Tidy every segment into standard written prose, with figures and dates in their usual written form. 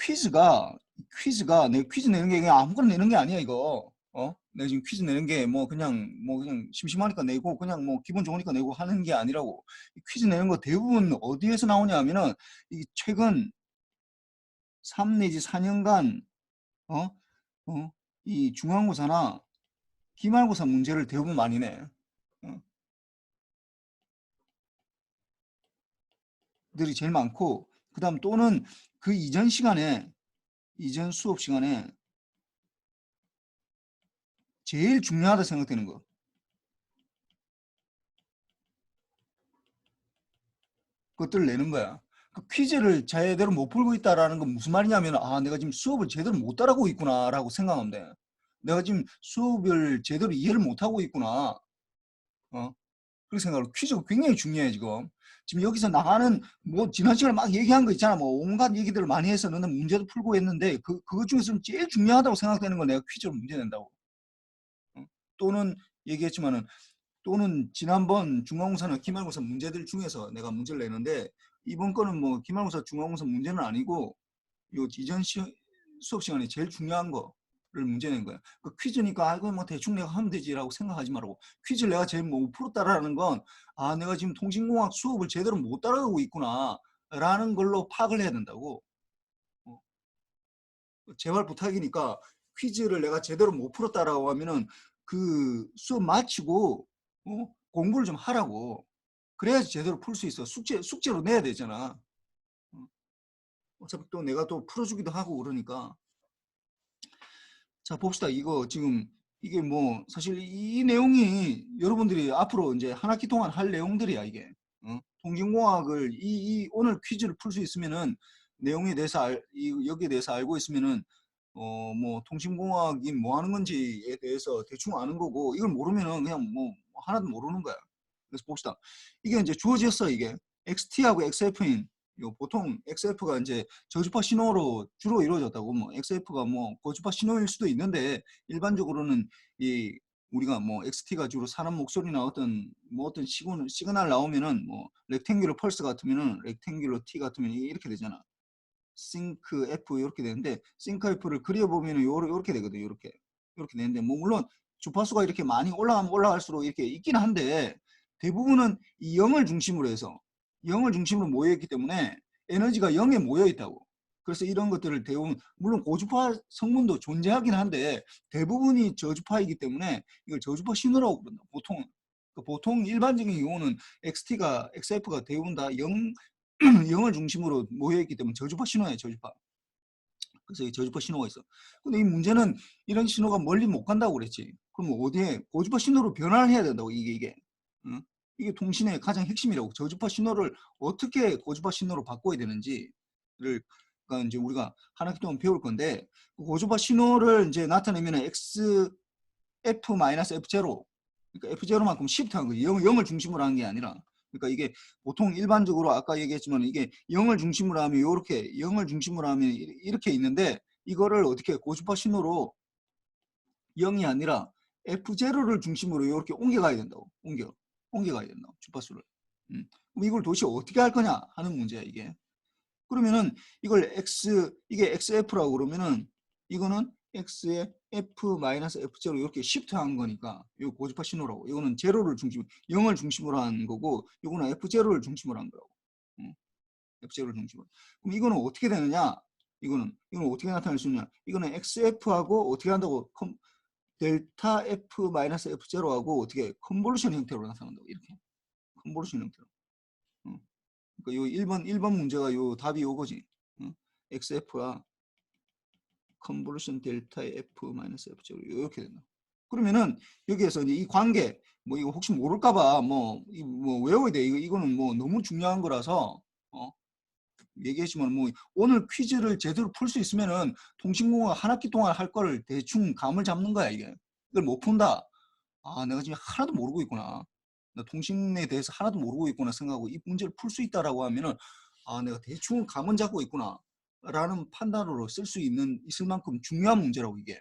퀴즈가 내 퀴즈 내는 게 그냥 아무거나 내는 게 아니야 이거. 내가 지금 퀴즈 내는 게 그냥 심심하니까 내고 그냥 뭐 기분 좋으니까 내고 하는 게 아니라고. 이 퀴즈 내는 거 대부분 어디에서 나오냐 하면은 이 최근 3 내지 4년간 어? 이 중간고사나 기말고사 문제를 대부분 많이 내. 어? 들이 제일 많고 그다음 또는 그 이전 시간에 이전 수업 시간에 제일 중요하다 생각되는 거. 그것들을 내는 거야. 그 퀴즈를 제대로 못 풀고 있다라는 건 무슨 말이냐면 내가 지금 수업을 제대로 못 따라가고 있구나라고 생각하면 돼. 내가 지금 수업을 제대로 이해를 못하고 있구나. 그렇게 생각하고 퀴즈가 굉장히 중요해 지금. 지금 여기서 나가는 뭐 지난 시간에 막 얘기한 거 있잖아. 뭐 온갖 얘기들을 많이 해서 너는 문제도 풀고 했는데 그것 중에서는 제일 중요하다고 생각되는 건 내가 퀴즈로 문제 낸다고. 또는 얘기했지만은 또는 지난번 중간고사나 기말고사 문제들 중에서 내가 문제를 내는데 이번 거는 뭐 기말고사 중간고사 문제는 아니고 요 이전 수업 시간에 제일 중요한 거를 문제 낸 거야. 그 퀴즈니까 이거 뭐 대충 내가 하면 되지라고 생각하지 말고 퀴즈를 내가 제일 못 풀었다라는 건 내가 지금 통신공학 수업을 제대로 못 따라가고 있구나 라는 걸로 파악을 해야 된다고. 제발 부탁이니까 퀴즈를 내가 제대로 못 풀었다라고 하면은 그 수업 마치고 공부를 좀 하라고. 그래야지 제대로 풀 수 있어. 숙제로 내야 되잖아. 어차피 또 내가 또 풀어주기도 하고 그러니까. 자, 봅시다. 이거 지금 이게 뭐 사실 이 내용이 여러분들이 앞으로 이제 한 학기 동안 할 내용들이야 이게. 통신공학을 오늘 퀴즈를 풀 수 있으면은 내용에 대해서 여기에 대해서 알고 있으면은 뭐 통신공학이 뭐 하는 건지에 대해서 대충 아는 거고 이걸 모르면은 그냥 뭐 하나도 모르는 거야. 그래서 봅시다. 이게 이제 주어졌어 이게 XT하고 XF인 요 보통 XF가 이제 저주파 신호로 주로 이루어졌다고. 뭐 XF가 뭐 고주파 신호일 수도 있는데 일반적으로는 이 우리가 뭐 XT가 주로 사람 목소리나 어떤 시그널 나오면은 뭐 렉탱귤러 펄스 같으면은 렉탱귤러 T 같으면 이렇게 되잖아. 싱크 F 이렇게 되는데 싱크 F를 그려보면 요렇게 되거든. 요렇게 되는데 뭐 물론 주파수가 이렇게 많이 올라가면 올라갈수록 이렇게 있긴 한데 대부분은 이 0을 중심으로 해서 0을 중심으로 모여있기 때문에 에너지가 0에 모여있다고. 그래서 이런 것들을 대부분 물론 고주파 성분도 존재하긴 한데 대부분이 저주파이기 때문에 이걸 저주파 신호라고 부른다. 보통 일반적인 경우는 XF가 대부분 다 0을 중심으로 모여있기 때문에 저주파 신호예요. 저주파. 그래서 이 저주파 신호가 있어. 근데 이 문제는 이런 신호가 멀리 못 간다고 그랬지. 그럼 어디에 고주파 신호로 변화를 해야 된다고 이게. 응? 이게 통신의 가장 핵심이라고. 저주파 신호를 어떻게 고주파 신호로 바꿔야 되는지를 그러니까 이제 우리가 한 학기 동안 배울 건데 그 고주파 신호를 이제 나타내면 F-F0 그러니까 F0만큼 시프트한 거지. 0을 중심으로 한 게 아니라. 그러니까 이게 보통 일반적으로 아까 얘기했지만 이게 0을 중심으로 하면 이렇게 0을 중심으로 하면 이렇게 있는데 이거를 어떻게 고주파 신호로 0이 아니라 F0를 중심으로 이렇게 옮겨가야 된다고. 옮겨가야 된다고. 주파수를. 그럼 이걸 도대체 어떻게 할 거냐 하는 문제야 이게. 그러면은 이게 XF라고 그러면은 이거는 X에 F-F0 이렇게 시프트한 거니까 이거 고주파 신호라고. 이거는 제로를 중심, 0을 중심으로 한 거고 이거는 F0를 중심으로 한 거라고. F0를 중심으로. 그럼 이거는 어떻게 되느냐? 이거는 어떻게 나타낼 수 있냐? 이거는 XF하고 어떻게 한다고? 델타 F-F0하고 어떻게 컨볼루션 형태로 나타난다고. 이렇게 컨볼루션 형태로. 그러니까 요 1번 문제가 요 답이 요거지. XF와 컨볼루션 델타 F-F0 이렇게 된다. 그러면은 여기에서 이제 이 관계 뭐 이거 혹시 모를까봐 뭐 외워야 돼. 이거는 뭐 너무 중요한 거라서 얘기했지만 뭐 오늘 퀴즈를 제대로 풀 수 있으면은 통신공학 한 학기 동안 할 거를 대충 감을 잡는 거야 이게. 이걸 못 푼다. 내가 지금 하나도 모르고 있구나. 나 통신에 대해서 하나도 모르고 있구나 생각하고 이 문제를 풀 수 있다라고 하면은 내가 대충 감은 잡고 있구나 라는 판단으로 있을 만큼 중요한 문제라고 이게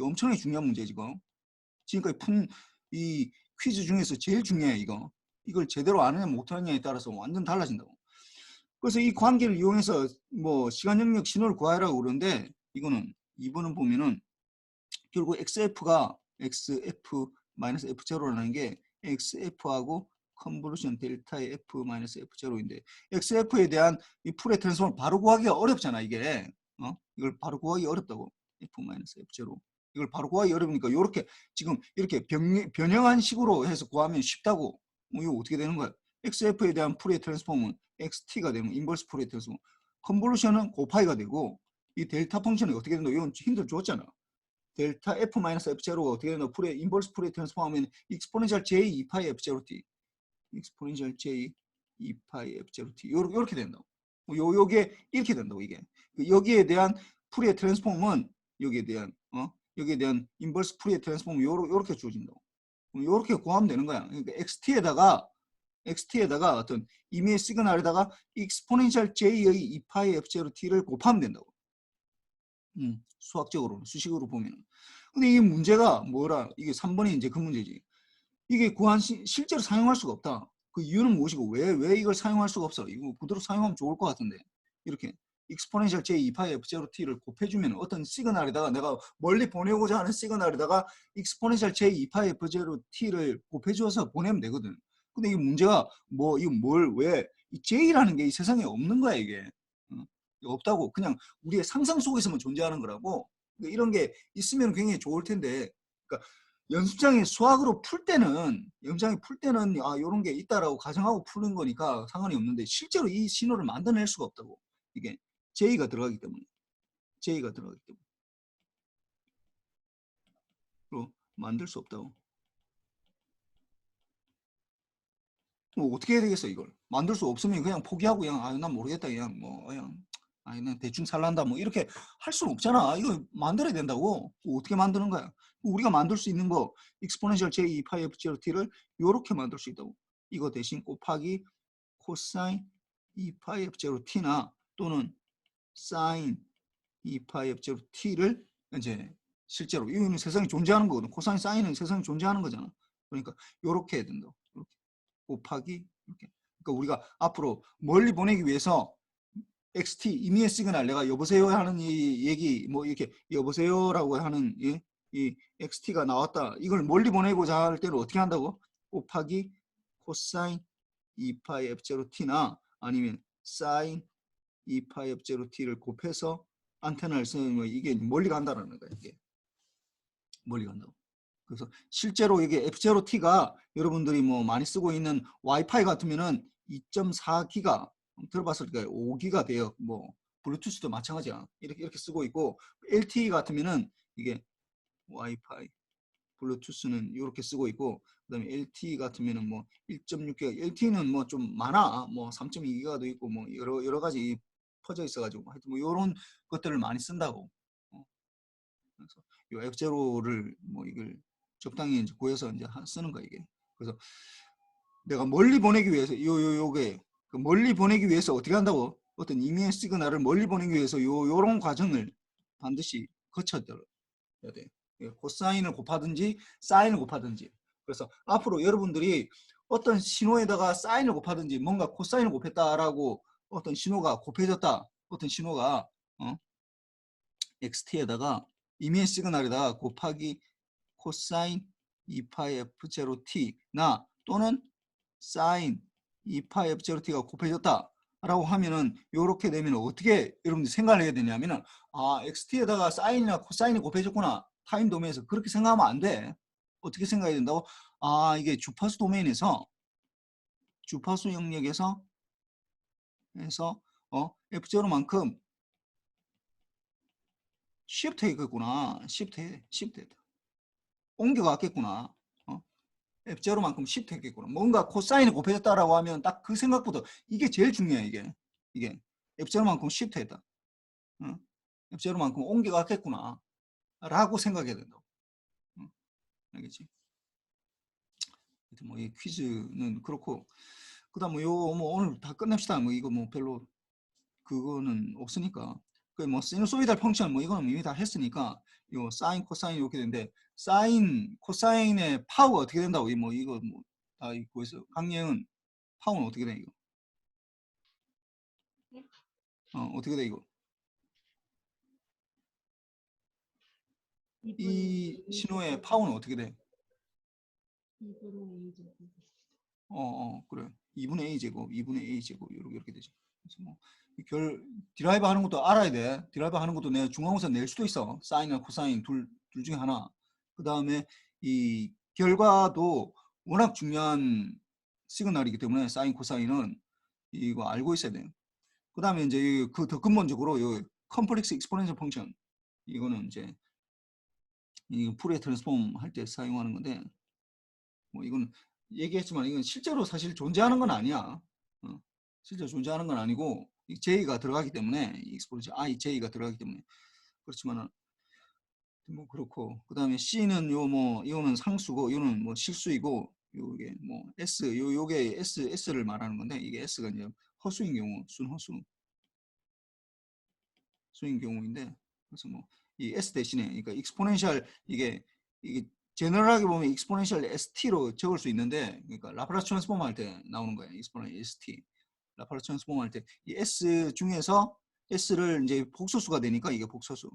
엄청나게 중요한 문제 지금. 지금까지 푼 이 퀴즈 중에서 제일 중요해 이거. 이걸 제대로 아느냐 못하느냐에 따라서 완전 달라진다고. 그래서 이 관계를 이용해서 뭐 시간 영역 신호를 구하라고 그러는데 이거는 2번은 보면은 결국 XF가 XF-F0라는 게 XF하고 컨볼루션 델타의 F-F0인데 XF에 대한 이 풀의 트랜스폼을 바로 구하기가 어렵잖아 이게. 이걸 바로 구하기 어렵다고. F-F0 이걸 바로 구하기 어려우니까 이렇게 지금 이렇게 변형한 식으로 해서 구하면 쉽다고. 이거 어떻게 되는 거야? XF에 대한 풀의 트랜스폼은 XT가 되면 인버스 풀의 트랜스폼. 컨볼루션은 곱하기가 되고 이 델타 펑션이 어떻게 된다? 이건 힌트를 줬잖아. 델타 F-F0가 어떻게 되나? 풀의 인버스 풀의 트랜스폼하면 익스포넨셜 J 2파이 F0t 익스포넨셜 J 2파이 F0t 요렇게 된다고. 요게 이렇게 된다고 이게. 여기에 대한 풀의 트랜스폼은 여기에 대한 인버스 풀의 트랜스폼은 요렇게 주어진다고. 요렇게 구하면 되는 거야. 그러니까 XT에다가 어떤 이미지 시그널에다가 익스포넨셜 J의 2파이 F0t를 곱하면 된다고. 수학적으로 수식으로 보면. 근데 이 문제가 뭐라? 이게 3번이 이제 그 문제지. 이게 실제로 사용할 수가 없다. 그 이유는 무엇이고 왜 이걸 사용할 수가 없어? 이거 그대로 사용하면 좋을 것 같은데. 이렇게 익스포넨셜 j2파이 f0t를 곱해주면 어떤 시그널에다가 내가 멀리 보내고자 하는 시그널에다가 익스포넨셜 j2파이 f0t를 곱해줘서 보내면 되거든. 근데 이 문제가 뭐 이거 왜 이 j라는 게 이 세상에 없는 거야 이게. 없다고. 그냥 우리의 상상 속에서만 존재하는 거라고. 그러니까 이런 게 있으면 굉장히 좋을 텐데. 그러니까 연습장에 수학으로 풀 때는 이런 게 있다라고 가정하고 푸는 거니까 상관이 없는데 실제로 이 신호를 만들어낼 수가 없다고. 이게 J가 들어가기 때문에. 만들 수 없다고. 뭐 어떻게 해야 되겠어 이걸. 만들 수 없으면 그냥 포기하고 그냥 난 모르겠다 그냥 대충 살란다 뭐 이렇게 할 수는 없잖아. 이거 만들어야 된다고. 어떻게 만드는 거야? 우리가 만들 수 있는 거 익스포넨셜 j 2파이 f0t를 이렇게 만들 수 있다고. 이거 대신 곱하기 코사인 2파이 f0t나 또는 사인 2파이 f0t를 이제 실제로 이거는 세상에 존재하는 거거든. 코사인 사인은 세상에 존재하는 거잖아. 그러니까 이렇게 해야 된다고. 이렇게 곱하기 이렇게. 그러니까 우리가 앞으로 멀리 보내기 위해서 XT 이미지 시그널 내가 여보세요 하는 이 얘기 뭐 이렇게 여보세요라고 하는 이 XT가 나왔다. 이걸 멀리 보내고자 할 때는 어떻게 한다고? 곱하기 코사인 2파이 F0t나 아니면 사인 2파이 F0t를 곱해서 안테나를 쓰면 이게 멀리 간다는 거예요. 이게 멀리 간다고. 그래서 실제로 이게 F0t가 여러분들이 뭐 많이 쓰고 있는 와이파이 같으면은 2.4기가 들어봤을 때 5기가 돼요. 뭐 블루투스도 마찬가지야. 이렇게 쓰고 있고 LTE 같으면은 이게 와이파이 블루투스는 이렇게 쓰고 있고 그다음에 LTE 같으면은 뭐 1.6기가 LTE는 뭐 좀 많아. 뭐 3.2기가도 있고 뭐 여러 가지 퍼져 있어가지고 하여튼 뭐 이런 것들을 많이 쓴다고. 그래서 이 F0를 뭐 이걸 적당히 이제 구해서 이제 쓰는 거야 이게. 그래서 내가 멀리 보내기 위해서 요게 멀리 보내기 위해서 어떻게 한다고? 어떤 이미지 시그널을 멀리 보내기 위해서 요런 과정을 반드시 거쳐야 돼. 코사인을 곱하든지 사인을 곱하든지. 그래서 앞으로 여러분들이 어떤 신호에다가 사인을 곱하든지 뭔가 코사인을 곱했다라고 어떤 신호가 곱해졌다. 어떤 신호가 XT에다가 이미지 시그널에다가 곱하기 코사인 2파이 F0t나 또는 사인 2파이 F0t가 곱해졌다 라고 하면은 이렇게 되면 어떻게 여러분들 생각을 해야 되냐면은 XT에다가 사인이나 코사인이 곱해졌구나 타임 도메인에서 그렇게 생각하면 안 돼. 어떻게 생각해야 된다고? 이게 주파수 도메인에서 주파수 영역에서 해서 F0만큼 시프트 했겠구나. 시프트 옮겨갔겠구나. F0만큼 시프트 했겠구나. 뭔가 코사인이 곱해졌다라고 하면 딱 그 생각부터 이게 제일 중요해 이게 F0만큼 시프트 했다. F0만큼 옮겨갔겠구나 라고 생각해야 된다고. 알겠지? 뭐 이 퀴즈는 그렇고 그다음 뭐 오늘 다 끝냅시다. 뭐 이거 뭐 별로 그거는 없으니까 그 뭐 시누소이달 펑션 뭐 이거는 이미 다 했으니까 요 사인 코사인 이렇게 되는데 사인 코사인의 파워가 어떻게 된다고 뭐 이거 뭐 다 있고 해서 강예은 파워는 어떻게 돼 이거? 어떻게 돼 이거? 2분의 이 A 신호의 제곱 파워는 어떻게 돼? 2분의 A 제곱. 그래. 2분의 A 제곱, 2분의 A 제곱 이렇게 되지. 그래서 뭐 디라이브 하는 것도 알아야 돼. 디라이브 하는 것도 내가 중간고사 낼 수도 있어. 사인이나 코사인 둘 중에 하나. 그 다음에 이 결과도 워낙 중요한 시그널이기 때문에 사인, 코사인은 이거 알고 있어야 돼요. 그 다음에 이제 그 더 근본적으로 요 컴플렉스 익스포넨셜 펑션 이거는 이제 이 푸리에 트랜스폼 할 때 사용하는 건데 뭐 이건 얘기했지만 이건 실제로 사실 존재하는 건 아니야. 실제로 존재하는 건 아니고 J가 들어가기 때문에 익스포넨셜 I J가 들어가기 때문에 그렇지만은 뭐 그렇고 그 다음에 C는 이거는 상수고 이거는 뭐 실수이고 요게 뭐 S 요게 S를 말하는 건데 이게 S가 이제 허수인 경우 순허수 수인 경우인데 그래서 뭐 이 S 대신에 그러니까 익스포넨셜 이게 제너럴하게 보면 익스포넨셜 ST로 적을 수 있는데 그러니까 라플라스 트랜스폼 할 때 나오는 거예요. 익스포넨셜 ST 라플라스 트랜스폼 할 때 이 S 중에서 S를 이제 복소수가 되니까 이게 복소수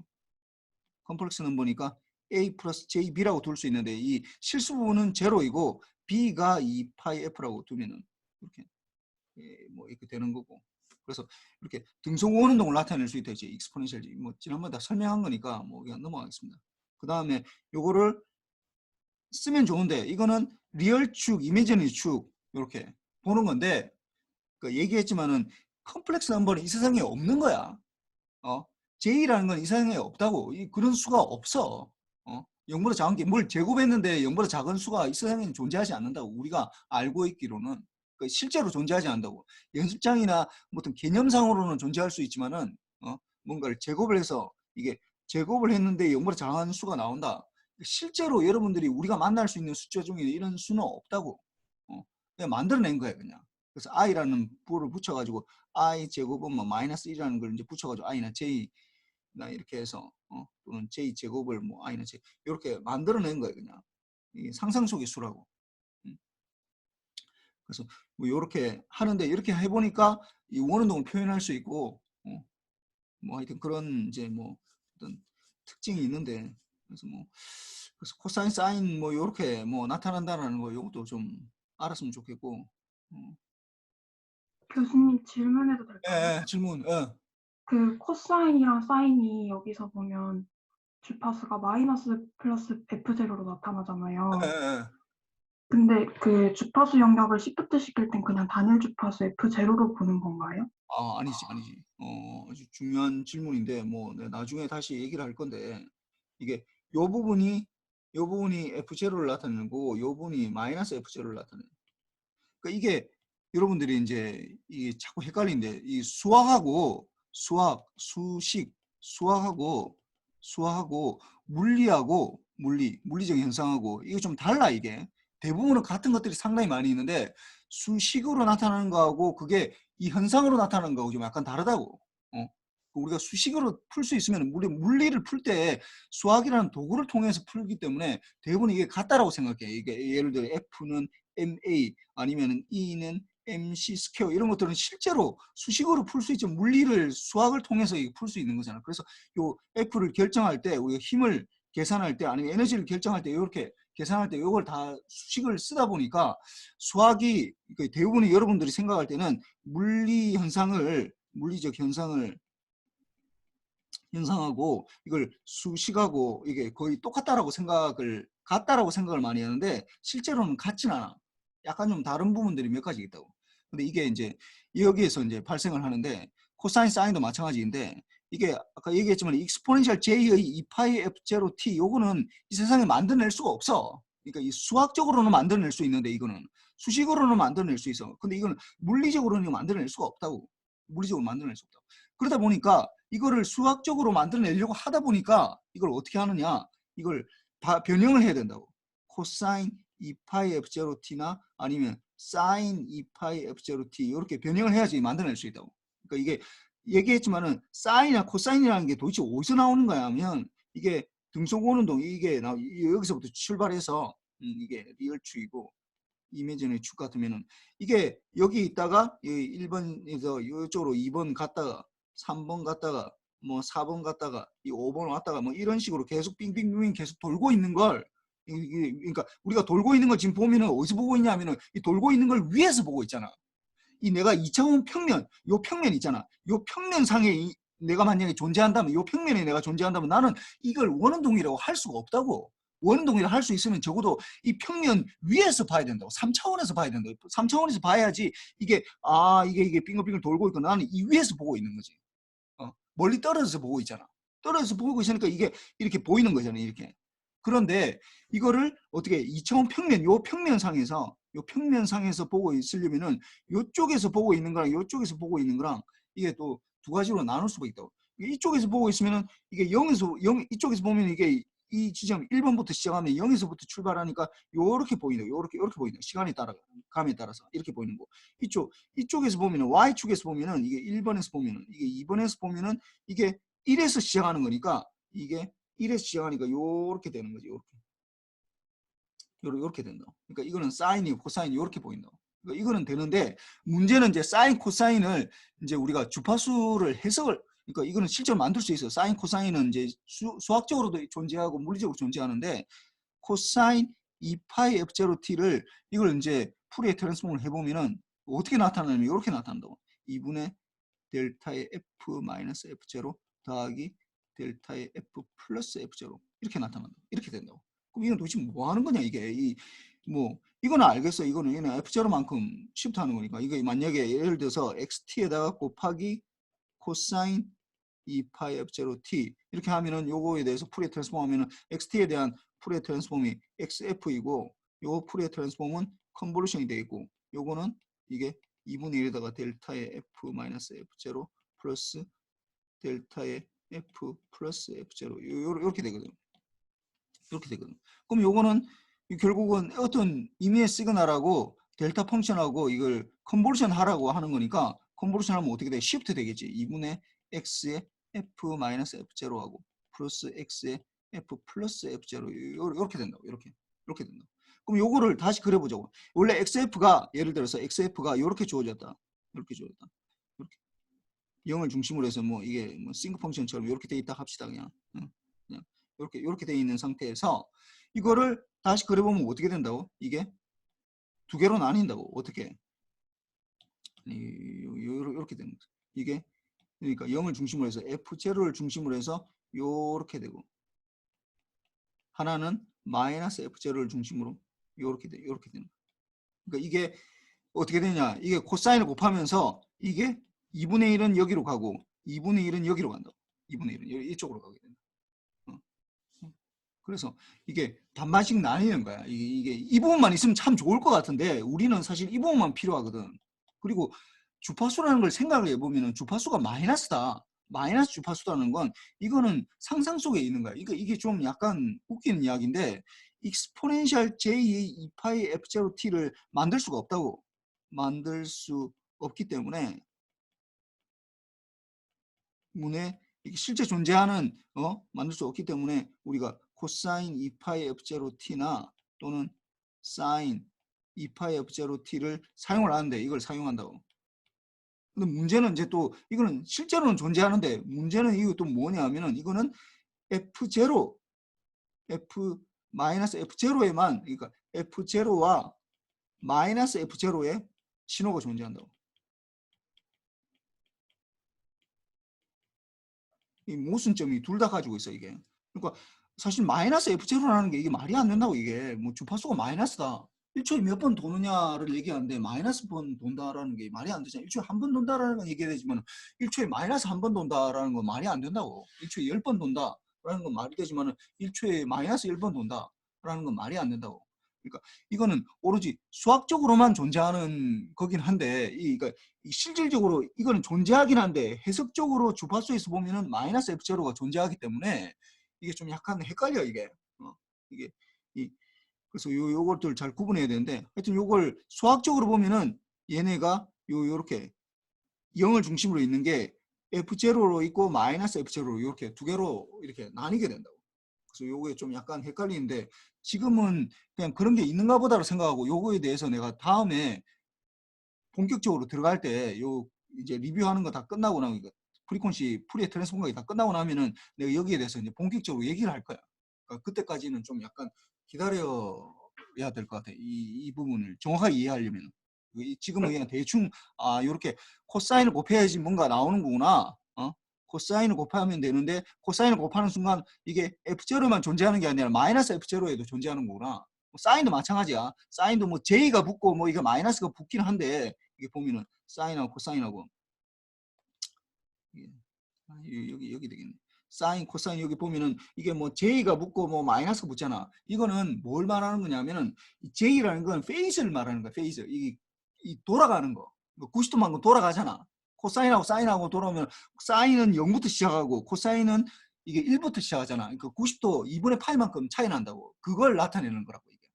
컴플렉스 넘버니까 A 플러스 JB라고 둘 수 있는데 이 실수 부분은 제로이고 B가 2파이 F라고 두면은 이렇게 뭐 이렇게 되는 거고 그래서 이렇게 등속 원운동을 나타낼 수 있다. 이제 익스포넨셜 뭐 지난번에 다 설명한 거니까 뭐 그냥 넘어가겠습니다. 그 다음에 요거를 쓰면 좋은데 이거는 리얼축, 이미지너리 축 이렇게 보는 건데 그 얘기했지만은 컴플렉스 넘버는 이 세상에 없는 거야. J라는 건 이 세상에 없다고. 그런 수가 없어. 0보다 작은 게 뭘 제곱했는데 0보다 작은 수가 이 세상에 존재하지 않는다고. 우리가 알고 있기로는 실제로 존재하지 않는다고. 연습장이나 어떤 개념상으로는 존재할 수 있지만은 뭔가를 제곱을 해서 이게 제곱을 했는데 0보다 작은 수가 나온다. 실제로 여러분들이 우리가 만날 수 있는 숫자 중에 이런 수는 없다고. 그냥 만들어낸 거야 그냥. 그래서 i라는 부를 붙여가지고 i 제곱은 뭐 마이너스 1이라는 걸 이제 붙여가지고 i나 j 나 이렇게 해서 또는 j 제곱을 뭐 i나 j 이렇게 만들어낸 거예요 그냥. 이 상상 속의 수라고. 그래서 뭐 이렇게 하는데 이렇게 해보니까 이 원운동을 표현할 수 있고 뭐 하여튼 그런 이제 뭐 어떤 특징이 있는데 그래서 뭐 그래서 코사인 사인 뭐 이렇게 뭐 나타난다는 거 이것도 좀 알았으면 좋겠고. 교수님 질문해도 될까요? 예, 질문. 그 코사인이랑 사인이 여기서 보면 주파수가 마이너스 플러스 F0로 예, 나타나잖아요. 예. 근데 그 주파수 영역을 시프트 시킬 땐 그냥 단일 주파수 F0로 보는 건가요? 아니지. 아주 중요한 질문인데 뭐 내가 나중에 다시 얘기를 할 건데 이게 요 부분이 F0를 나타내는 거고 요 부분이 마이너스 F0를 나타내는. 그러니까 이게 여러분들이 이제 이게 자꾸 헷갈리는데 이 수학하고 수학하고 물리적 현상하고 이게 좀 달라 이게. 대부분은 같은 것들이 상당히 많이 있는데 수식으로 나타나는 거하고 그게 이 현상으로 나타나는 거하고 좀 약간 다르다고. 우리가 수식으로 풀 수 있으면 물리를 풀 때 수학이라는 도구를 통해서 풀기 때문에 대부분 이게 같다라고 생각해. 이게 예를 들어 F는 MA 아니면 E는 MC 스퀘어 이런 것들은 실제로 수식으로 풀 수 있죠. 물리를 수학을 통해서 풀 수 있는 거잖아. 그래서 요 F를 결정할 때 우리가 힘을 계산할 때 아니면 에너지를 결정할 때 이렇게 계산할 때 이걸 다 수식을 쓰다 보니까 수학이 대부분이 여러분들이 생각할 때는 물리적 현상하고 이걸 수식하고 이게 거의 같다라고 생각을 많이 하는데 실제로는 같진 않아. 약간 좀 다른 부분들이 몇 가지 있다고. 근데 이게 이제 여기에서 이제 발생을 하는데 코사인 사인도 마찬가지인데 이게 아까 얘기했지만 익스포넨셜 j의 2파이 f0t 요거는 이 세상에 만들어낼 수가 없어. 그러니까 이 수학적으로는 만들어낼 수 있는데 이거는 수식으로는 만들어낼 수 있어. 근데 이건 물리적으로는 만들어낼 수가 없다고. 물리적으로 만들어낼 수 없다고. 그러다 보니까 이거를 수학적으로 만들어내려고 하다 보니까 이걸 어떻게 하느냐. 이걸 변형을 해야 된다고. 코사인 2파이 f0t나 아니면 사인 2파이 f0t 이렇게 변형을 해야지 만들어낼 수 있다고. 그러니까 이게 얘기했지만은 사인이나 코사인이라는 게 도대체 어디서 나오는 거야 하면 이게 등속원운동 이게 여기서부터 출발해서 이게 리얼축이고 이미지의 축 같으면은 이게 여기 있다가 1번에서 이쪽으로 2번 갔다가 3번 갔다가 뭐 4번 갔다가 이 5번 왔다가 뭐 이런 식으로 계속 빙빙빙 계속 돌고 있는 걸 그러니까 우리가 돌고 있는 걸 지금 보면은 어디서 보고 있냐면은 이 돌고 있는 걸 위에서 보고 있잖아. 이 내가 2차원 평면, 요 평면 있잖아. 요 평면상에 내가 만약에 존재한다면, 요 평면에 내가 존재한다면 나는 이걸 원운동이라고 할 수가 없다고. 원운동이라고 할 수 있으면 적어도 이 평면 위에서 봐야 된다고. 3차원에서 봐야 된다고. 3차원에서 봐야지 이게 이게 빙글빙글 돌고 있고 나는 이 위에서 보고 있는 거지. 멀리 떨어져서 보고 있잖아. 떨어져서 보고 있으니까 이게 이렇게 보이는 거잖아. 이렇게. 그런데 이거를 어떻게 2차원 평면, 요 평면상에서 보고 있으려면은 요쪽에서 보고 있는 거랑 요쪽에서 보고 있는 거랑 이게 또 두 가지로 나눌 수가 있다고. 이쪽에서 보고 있으면은 이게 0에서 이쪽에서 보면 이게 이 지점 1번부터 시작하면 0에서부터 출발하니까 요렇게 보이는 요렇게 보이는 시간에 따라 감에 따라서 이렇게 보이는 거. 이쪽에서 보면은 Y축에서 보면은 이게 1번에서 보면은 이게 2번에서 보면은 이게 1에서 시작하는 거니까 이게 1에서 시작하니까 요렇게 되는 거지. 요렇게 된다. 그러니까 이거는 사인이고 코사인이 요렇게 보인다. 그러니까 이거는 되는데 문제는 이제 사인 코사인을 이제 우리가 주파수를 해석을 그러니까 이거는 실제로 만들 수 있어요. 사인 코사인은 이제 수학적으로도 존재하고 물리적으로 존재하는데 코사인 2파이 f0t를 이걸 이제 푸리에 트랜스폼을 해보면은 어떻게 나타나냐면 이렇게 나타난다고. 2분의 델타의 f 마이너스 f0 더하기 델타의 f 플러스 f0 이렇게 나타난다. 이렇게 된다고. 그럼 이건 도대체 뭐 하는 거냐 이게 이거는 알겠어. 이거는 f0만큼 시프트 하는 거니까 이거 만약에 예를 들어서 xt에다가 곱하기 코사인 2파이 f0t 이렇게 하면은 요거에 대해서 푸리에 트랜스폼 하면은 xt에 대한 푸리에 트랜스폼이 xf이고 요 푸리에 트랜스폼은 컨볼루션이 되어 있고 요거는 이게 2분의 1에다가 델타의 f 마이너스 f0 플러스 델타의 f 플러스 f0 이렇게 되거든. 이렇게 되거든. 그럼 요거는 결국은 어떤 임의의 시그널하고 델타 펑션하고 이걸 컨볼루션 하라고 하는 거니까 컨볼루션 하면 어떻게 돼? 시프트 되겠지. 2분의 x의 f 마이너스 f0하고 플러스 x의 f 플러스 f0 이렇게 된다고. 이렇게 된다. 그럼 요거를 다시 그려보자고. 원래 xf가 예를 들어서 xf가 이렇게 주어졌다. 이렇게 주어졌다. 이렇게 0을 중심으로 해서 뭐 이게 뭐 싱크 펑션처럼 이렇게 돼 있다 합시다 그냥. 그냥 이렇게 돼 있는 상태에서 이거를 다시 그려보면 어떻게 된다고? 이게 두 개로 나뉜다고. 어떻게? 이렇게 되는 거죠. 이게 그러니까 0을 중심으로 해서 F0를 중심으로 해서 요렇게 되고 하나는 마이너스 F0를 중심으로 요렇게 되는 거예요. 그러니까 이게 어떻게 되냐? 이게 코사인을 곱하면서 이게 2분의 1은 여기로 가고 2분의 1은 여기로 간다고. 2분의 1은 이쪽으로 가게 된다. 그래서 이게 반반씩 나뉘는 거야. 이게 이 부분만 있으면 참 좋을 것 같은데 우리는 사실 이 부분만 필요하거든. 그리고 주파수라는 걸 생각을 해보면 주파수가 마이너스다. 마이너스 주파수라는 건 이거는 상상 속에 있는 거야. 이게 좀 약간 웃기는 이야기인데 익스포넨셜 j 2파이 f0t를 만들 수가 없다고. 만들 수 없기 때문에 실제 존재하는 만들 수 없기 때문에 우리가 코사인 2파이 f0t나 또는 사인 2파이 f0t를 사용을 하는데 이걸 사용한다고. 근데 문제는 이제 또 이거는 실제로는 존재하는데 문제는 이거 또 뭐냐면은 이거는 f0 f 마이너스 f0에만 그러니까 f0와 마이너스 f0에 신호가 존재한다고. 이 모순점이 둘 다 가지고 있어 이게. 그러니까 사실 마이너스 F0라는 게 이게 말이 안 된다고. 이게 뭐 주파수가 마이너스다. 1초에 몇 번 도느냐를 얘기하는데 마이너스 번 돈다라는 게 말이 안 되잖아. 1초에 한 번 돈다라는 건 얘기되지만 1초에 마이너스 한 번 돈다라는 건 말이 안 된다고. 1초에 10번 돈다라는 건 말이 되지만 1초에 마이너스 1번 돈다라는 건 말이 안 된다고. 그러니까 이거는 오로지 수학적으로만 존재하는 거긴 한데 그러니까 실질적으로 이거는 존재하긴 한데 해석적으로 주파수에서 보면은 마이너스 F0가 존재하기 때문에 이게 좀 약간 헷갈려 이게. 이게 그래서 요것들 잘 구분해야 되는데 하여튼 요걸 수학적으로 보면은 얘네가 요렇게 0을 중심으로 있는 게 F0로 있고 마이너스 F0로 이렇게 두 개로 이렇게 나뉘게 된다고. 그래서 요게 좀 약간 헷갈리는데 지금은 그냥 그런 게 있는가 보다로 생각하고 요거에 대해서 내가 다음에 본격적으로 들어갈 때 요 이제 리뷰하는 거 다 끝나고 나니까 프리퀀시 풀이의 트랜스폼까지 다 끝나고 나면은 내가 여기에 대해서 이제 본격적으로 얘기를 할 거야. 그러니까 그때까지는 좀 약간 기다려야 될 것 같아. 이 부분을 정확하게 이해하려면. 지금은 그냥 대충 요렇게 코사인을 곱해야지 뭔가 나오는 거구나. 코사인을 곱하면 되는데 코사인을 곱하는 순간 이게 F0만 존재하는 게 아니라 마이너스 F0에도 존재하는 거구나. 뭐 사인도 마찬가지야. 사인도 뭐 J가 붙고 뭐 이게 마이너스가 붙긴 한데 이게 보면은 사인하고 코사인하고 여기 되겠네. 사인, 코사인 여기 보면은 이게 뭐 J가 붙고 뭐 마이너스가 붙잖아. 이거는 뭘 말하는 거냐면은 J라는 건 페이즈를 말하는 거야. 페이즈. 이 돌아가는 거. 90도만큼 돌아가잖아. 코사인하고 사인하고 돌아오면 사인은 0부터 시작하고 코사인은 이게 1부터 시작하잖아. 그러니까 90도 2분의 파이만큼 차이 난다고. 그걸 나타내는 거라고 이게.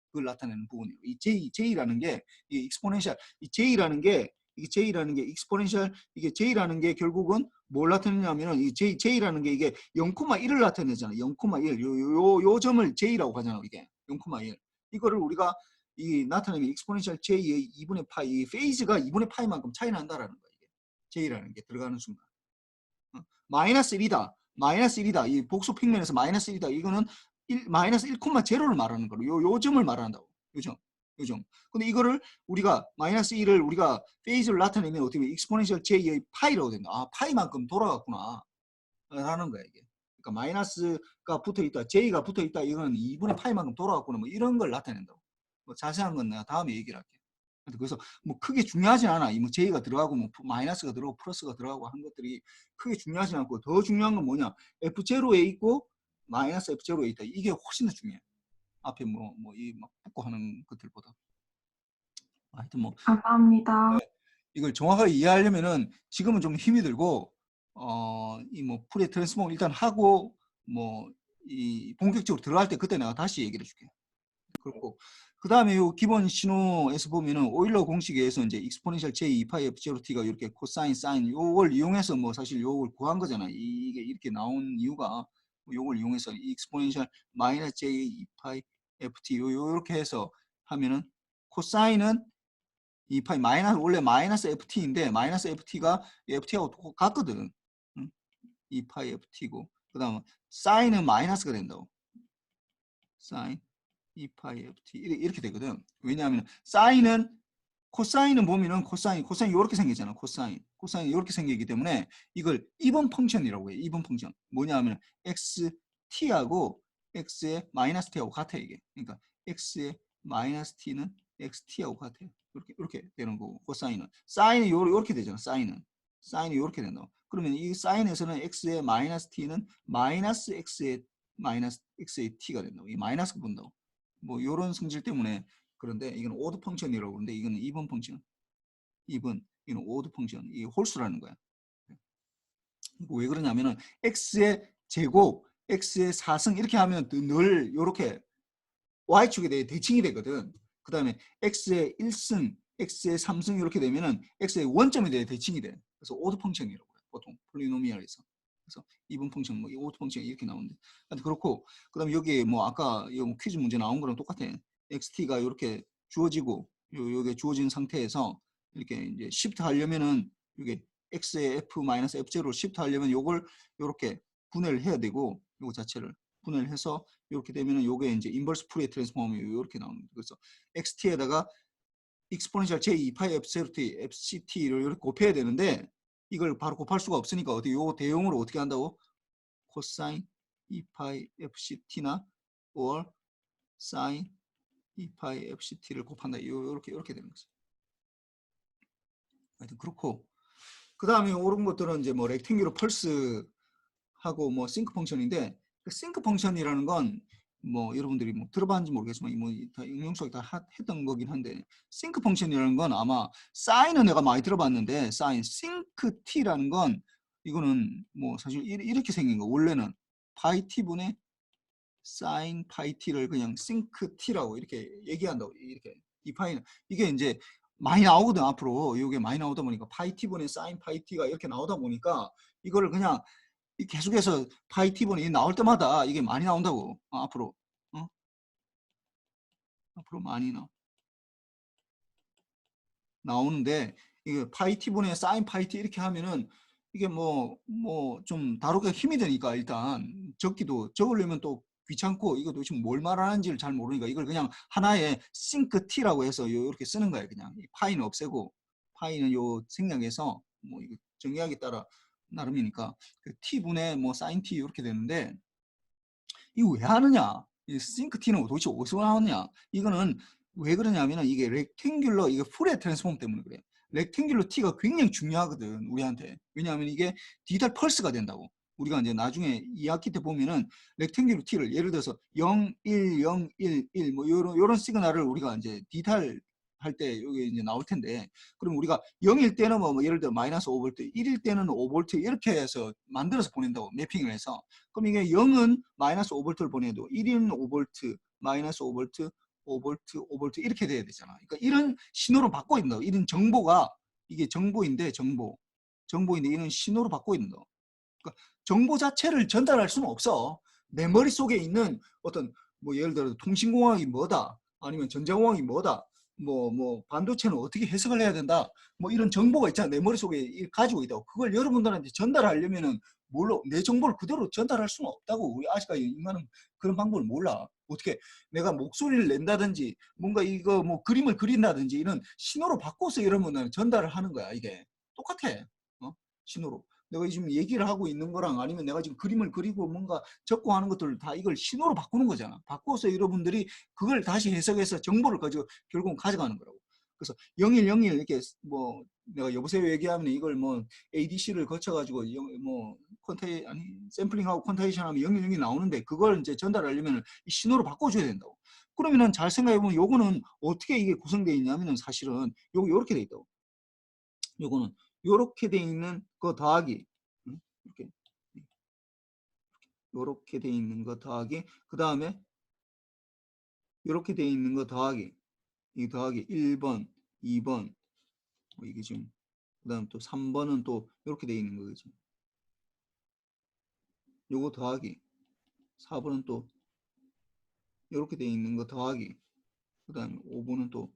그걸 나타내는 부분이에요. 이 J라는 게 이 익스포넨셜, 이 J라는 게 이게 J라는 게 익스포넨셜, 이게 J라는 게 결국은 뭘 나타내냐면은 이 J라는 게 이게 0,1을 나타내잖아. 0,1. 요 점을 J라고 하잖아. 이게 0,1. 이거를 우리가 이 나타내면 익스포넨셜 J의 2분의 파이, 이 페이즈가 2분의 파이만큼 차이 난다라는 거야. 이게 J라는 게 들어가는 순간. 마이너스 1이다. 마이너스 1이다. 이 복수 평면에서 마이너스 1이다. 이거는 마이너스 1,0를 말하는 거로 요 점을 말한다고. 요점. 요점. 근데 이거를 우리가 마이너스 1을 우리가 페이즈를 나타내면 어떻게 보면 익스포넨셜 j의 파이라고 된다. 파이만큼 돌아갔구나. 라는 거야, 이게. 그러니까 마이너스가 붙어 있다. j가 붙어 있다. 이거는 2분의 파이만큼 돌아갔구나. 뭐 이런 걸 나타낸다고. 뭐 자세한 건 내가 다음에 얘기를 할게. 그래서 뭐 크게 중요하진 않아. 이 뭐 J가 들어가고 뭐 마이너스가 들어가고 플러스가 들어가고 하는 것들이 크게 중요하진 않고 더 중요한 건 뭐냐? F0에 있고 마이너스 F0에 있다. 이게 훨씬 더 중요해. 앞에 이 막 붙고 하는 것들보다. 하여튼 뭐 감사합니다. 이걸 정확하게 이해하려면은 지금은 좀 힘이 들고 이 뭐 프리 트랜스폼 일단 하고 뭐 이 본격적으로 들어갈 때 그때 내가 다시 얘기를 해줄게. 그렇고 그 다음에 요 기본 신호에서 보면은 오일러 공식에 의해서 이제 익스포넨셜 j 2파이 f0t가 이렇게 코사인 사인 요걸 이용해서 뭐 사실 요걸 구한 거잖아. 이게 이렇게 나온 이유가 요걸 이용해서 익스포넨셜 마이너스 j 2파이 ft 요렇게 해서 하면은 코사인은 2파이 마이너스 원래 마이너스 ft인데 마이너스 ft가 ft하고 같거든. 2파이 ft고 그 다음 사인은 마이너스가 된다고. 사인 2파이 ft 이렇게 되거든. 왜냐하면 사인은 코사인은 보면은 코사인 이렇게 생기잖아. 코사인 이렇게 생기기 때문에 이걸 이번 펑션이라고 해. 이번 펑션 뭐냐하면 xt하고 x의 마이너스 t하고 같아 이게. 그러니까 x의 마이너스 t는 xt하고 같아. 이렇게 되는 거고 코사인은 사인은 이렇게 되잖아. 사인이 이렇게 된다. 그러면 이 사인에서는 x의 마이너스 t는 마이너스 x의 t가 된다고. 이 마이너스가 본다고. 뭐 이런 성질 때문에 그런데 이건 오드 펑션이라고 그러는데 이거는 이번 펑션. 이건 이건 오드 펑션. 이게 홀수라는 거야. 왜 그러냐면은 x의 제곱, x의 4승 이렇게 하면 늘 이렇게 y축에 대해 대칭이 되거든. 그 다음에 x의 1승, x의 3승 이렇게 되면은 x의 원점에 대해 대칭이 돼. 그래서 오드 펑션이라고 해요. 보통 폴리노미얼에서. 그래서 이분 펑션, 뭐 오드 펑션 이렇게 나오는데. 그렇고 그다음에 여기 뭐 아까 이 퀴즈 문제 나온 거랑 똑같아. xt가 이렇게 주어지고 요게 주어진 상태에서 이렇게 이제 시프트 하려면은 이게 x의 f-f0를 시프트 하려면 요걸 이렇게 분해를 해야 되고 요거 자체를 분해를 해서 이렇게 되면은 요게 이제 인버스 푸리에 트랜스폼이 이렇게 나옵니다. 그래서 xt에다가 익스포넨셜 j2파이 f0t, fct를 이렇게 곱해야 되는데 이걸 바로 곱할 수가 없으니까 어떻게 요 대용으로 어떻게 한다고? 코사인 2파이 fct나 or 사인 2파이 fct를 곱한다. 이렇게 되는 거죠. 하여튼 그렇고 그 다음에 오른 것들은 이제 뭐 렉탱귤러 펄스 하고 뭐 싱크 펑션인데 그 싱크 펑션이라는 건 뭐 여러분들이 뭐 들어봤는지 모르겠지만 뭐 다 응용 수학 다 했던 거긴 한데 싱크 펑션이라는 건 아마 사인은 내가 많이 들어봤는데 사인 싱크 t라는 건 이거는 뭐 사실 이렇게 생긴 거 원래는 파이 t분의 사인 파이 t를 그냥 싱크 t라고 이렇게 얘기한다고 이렇게 이 파이는 이게 이제 많이 나오거든 앞으로 이게 많이 나오다 보니까 파이 t분의 사인 파이 t가 이렇게 나오다 보니까 이거를 그냥 계속해서 파이 t분이 나올 때마다 이게 많이 나온다고 앞으로 앞으로 많이 나오는데 이게 파이 t분의 사인 파이 t 이렇게 하면은 이게 뭐 좀 다루기가 힘이 드니까 일단 적으려면 또 귀찮고 이거 도대체 뭘 말하는지를 잘 모르니까 이걸 그냥 하나의 싱크 t라고 해서 이렇게 쓰는 거예요. 그냥 이 파이는 없애고 파이는 요 생략해서 뭐 이거 정의하기 따라 나름이니까 그 t분의 뭐 sin t 이렇게 되는데 이거 왜 하느냐? 이 싱크 t는 도대체 어디서 나왔냐? 이거는 왜 그러냐면은 이게 렉탱귤러 이게 풀의 트랜스폼 때문에 그래요. 렉탱귤러 t가 굉장히 중요하거든 우리한테. 왜냐하면 이게 디지털 펄스가 된다고. 우리가 이제 나중에 2학기 때 보면은 렉탱귤러 t를 예를 들어서 0, 1, 0, 1, 1 뭐 요런 시그널을 우리가 이제 디지털 할 때 여기 이제 나올 텐데 그럼 우리가 0일 때는 뭐 예를 들어 마이너스 5V, 1일 때는 5V 이렇게 해서 만들어서 보낸다고 매핑을 해서 그럼 이게 0은 마이너스 5V를 보내도 1은 5V, 마이너스 5V, 5V, 5V 이렇게 돼야 되잖아. 그러니까 이런 신호로 받고 있는 거. 이런 정보가 이게 정보인데 정보인데 이런 신호로 받고 있는 거. 그러니까 정보 자체를 전달할 수는 없어. 내 머릿속에 있는 어떤 뭐 예를 들어 통신공학이 뭐다. 아니면 전자공학이 뭐다. 뭐 반도체는 어떻게 해석을 해야 된다. 뭐 이런 정보가 있잖아. 내 머릿속에 가지고 있다고. 그걸 여러분들한테 전달하려면은 뭘로 내 정보를 그대로 전달할 수는 없다고. 우리 아직까지 인간은 그런 방법을 몰라. 어떻게 내가 목소리를 낸다든지 뭔가 이거 뭐 그림을 그린다든지 이런 신호로 바꿔서 이러면 전달을 하는 거야. 이게 똑같아. 신호로. 내가 지금 얘기를 하고 있는 거랑 아니면 내가 지금 그림을 그리고 뭔가 적고 하는 것들 다 이걸 신호로 바꾸는 거잖아. 바꿔서 여러분들이 그걸 다시 해석해서 정보를 가지고 결국은 가져가는 거라고. 그래서 0101 이렇게 뭐 내가 여보세요 얘기하면 이걸 뭐 ADC를 거쳐가지고 뭐 샘플링하고 퀀타이션하면 0101이 나오는데 그걸 이제 전달하려면 이 신호로 바꿔줘야 된다고. 그러면은 잘 생각해보면 요거는 어떻게 이게 구성되어 있냐면은 사실은 요렇게 돼 있다고. 요거는 요렇게 돼 있는 거 더하기 이렇게 요렇게 돼 있는 거 더하기 그 다음에 요렇게 돼 있는 거 더하기 이 더하기 1번 2번 이게 지금 그 다음 또 3번은 또 요렇게 돼 있는 거지. 요거 더하기 4번은 또 요렇게 돼 있는 거 더하기 그 다음에 5번은 또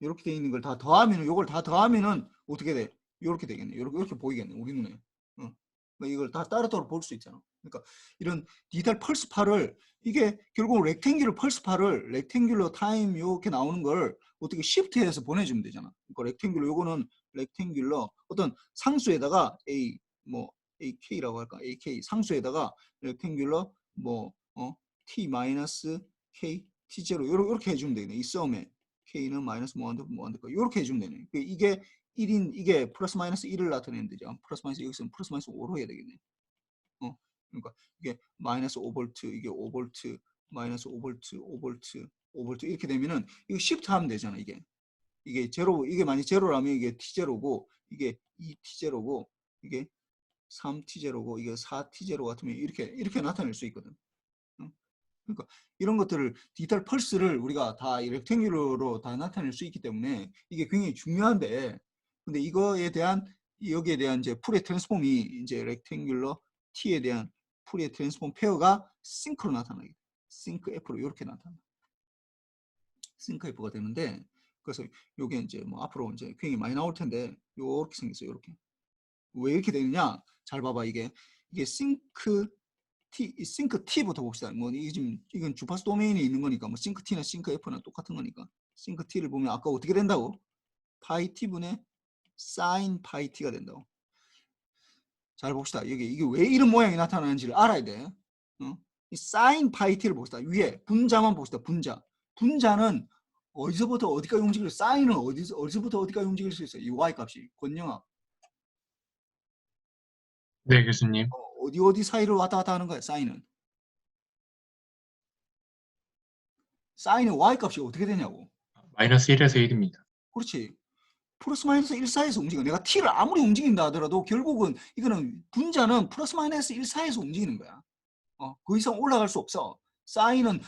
요렇게 돼 있는 걸 다 더하면은 요걸 다 더하면은 어떻게 돼? 요렇게 되겠네. 요렇게 보이겠네. 우리 눈에. 그러니까 이걸 다 따로따로 볼 수 있잖아. 그러니까 이런 디지털 펄스파를 이게 결국 렉탱귤러 펄스파를 렉탱귤러 타임 이렇게 나오는 걸 어떻게 시프트해서 보내주면 되잖아. 그러니까 렉탱귤러 요거는 렉탱귤러 어떤 상수에다가 a 뭐 ak라고 할까 ak 상수에다가 렉탱귤러 뭐 t 마이너스 k t0 요렇게 해주면 되겠네. 이 썸에 k는 마이너스 뭐한다 이렇게 해주면 되네. 이게 1인 이게 플러스 마이너스 1을 나타내는 되죠. 플러스 마이너스 여기서는 플러스 마이너스 5로 해야 되겠네. 그러니까 이게 마이너스 5V 이게 5V 마이너스 5V 5V 5V 이렇게 되면은 이거 시프트 하면 되잖아. 이게 제로 이게 만약 제로라면 이게 t0고 이게 2t0고 이게 3t0고 이게 4t0 같으면 이렇게 나타낼 수 있거든. 그러니까 이런 것들을 디지털 펄스를 우리가 다 렉탱귤러로 다 나타낼 수 있기 때문에 이게 굉장히 중요한데 근데 이거에 대한 여기에 대한 이제 풀의 트랜스폼이 이제 렉탱귤러 t에 대한 풀의 트랜스폼 페어가 싱크로 나타나게 싱크 f로 이렇게 나타나 싱크 f가 되는데 그래서 요게 이제 뭐 앞으로 이제 굉장히 많이 나올 텐데 요렇게 생겼어요. 요렇게 왜 이렇게 되느냐 잘 봐봐 이게 싱크 T부터 봅시다. 뭐 이게 지금 이건 주파수 도메인에 있는 거니까 뭐 싱크 T나 싱크 F나 똑같은 거니까 싱크 T를 보면 아까 어떻게 된다고? 파이 T분의 사인 파이 T가 된다고. 잘 봅시다. 이게 왜 이런 모양이 나타나는지를 알아야 돼. 이 사인 파이 T를 봅시다. 위에 분자만 봅시다. 분자는 어디서부터 어디까지 움직일 사인은 어디서부터 어디까지 움직일 수 있어요. 이 Y 값이 권영아 네, 교수님. 어디 사이를 왔다 갔다 하는 거야. 사인은 Y 값이 어떻게 되냐고. 마이너스 1에서 1입니다. 그렇지. 플러스 마이너스 1 사이에서 움직여. 내가 t를 아무리 움직인다 하더라도 결국은 이거는 분자는 플러스 마이너스 1 사이에서 움직이는 거야. 그 이상 올라갈 수 없어. 사인이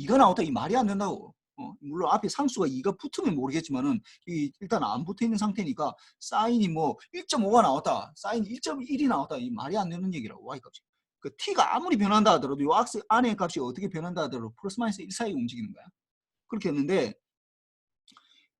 2가 나왔다. 이 말이 안 된다고. 물론 앞에 상수가 2가 붙으면 모르겠지만은 일단 안 붙어 있는 상태니까 사인이 뭐 1.5가 나왔다. 사인 1.1이 나왔다. 이 말이 안 되는 얘기라고. y 값이. 그 t가 아무리 변한다 하더라도 이 악스 안의 값이 어떻게 변한다 하더라도 플러스 마이너스 1 사이에 움직이는 거야. 그렇게 했는데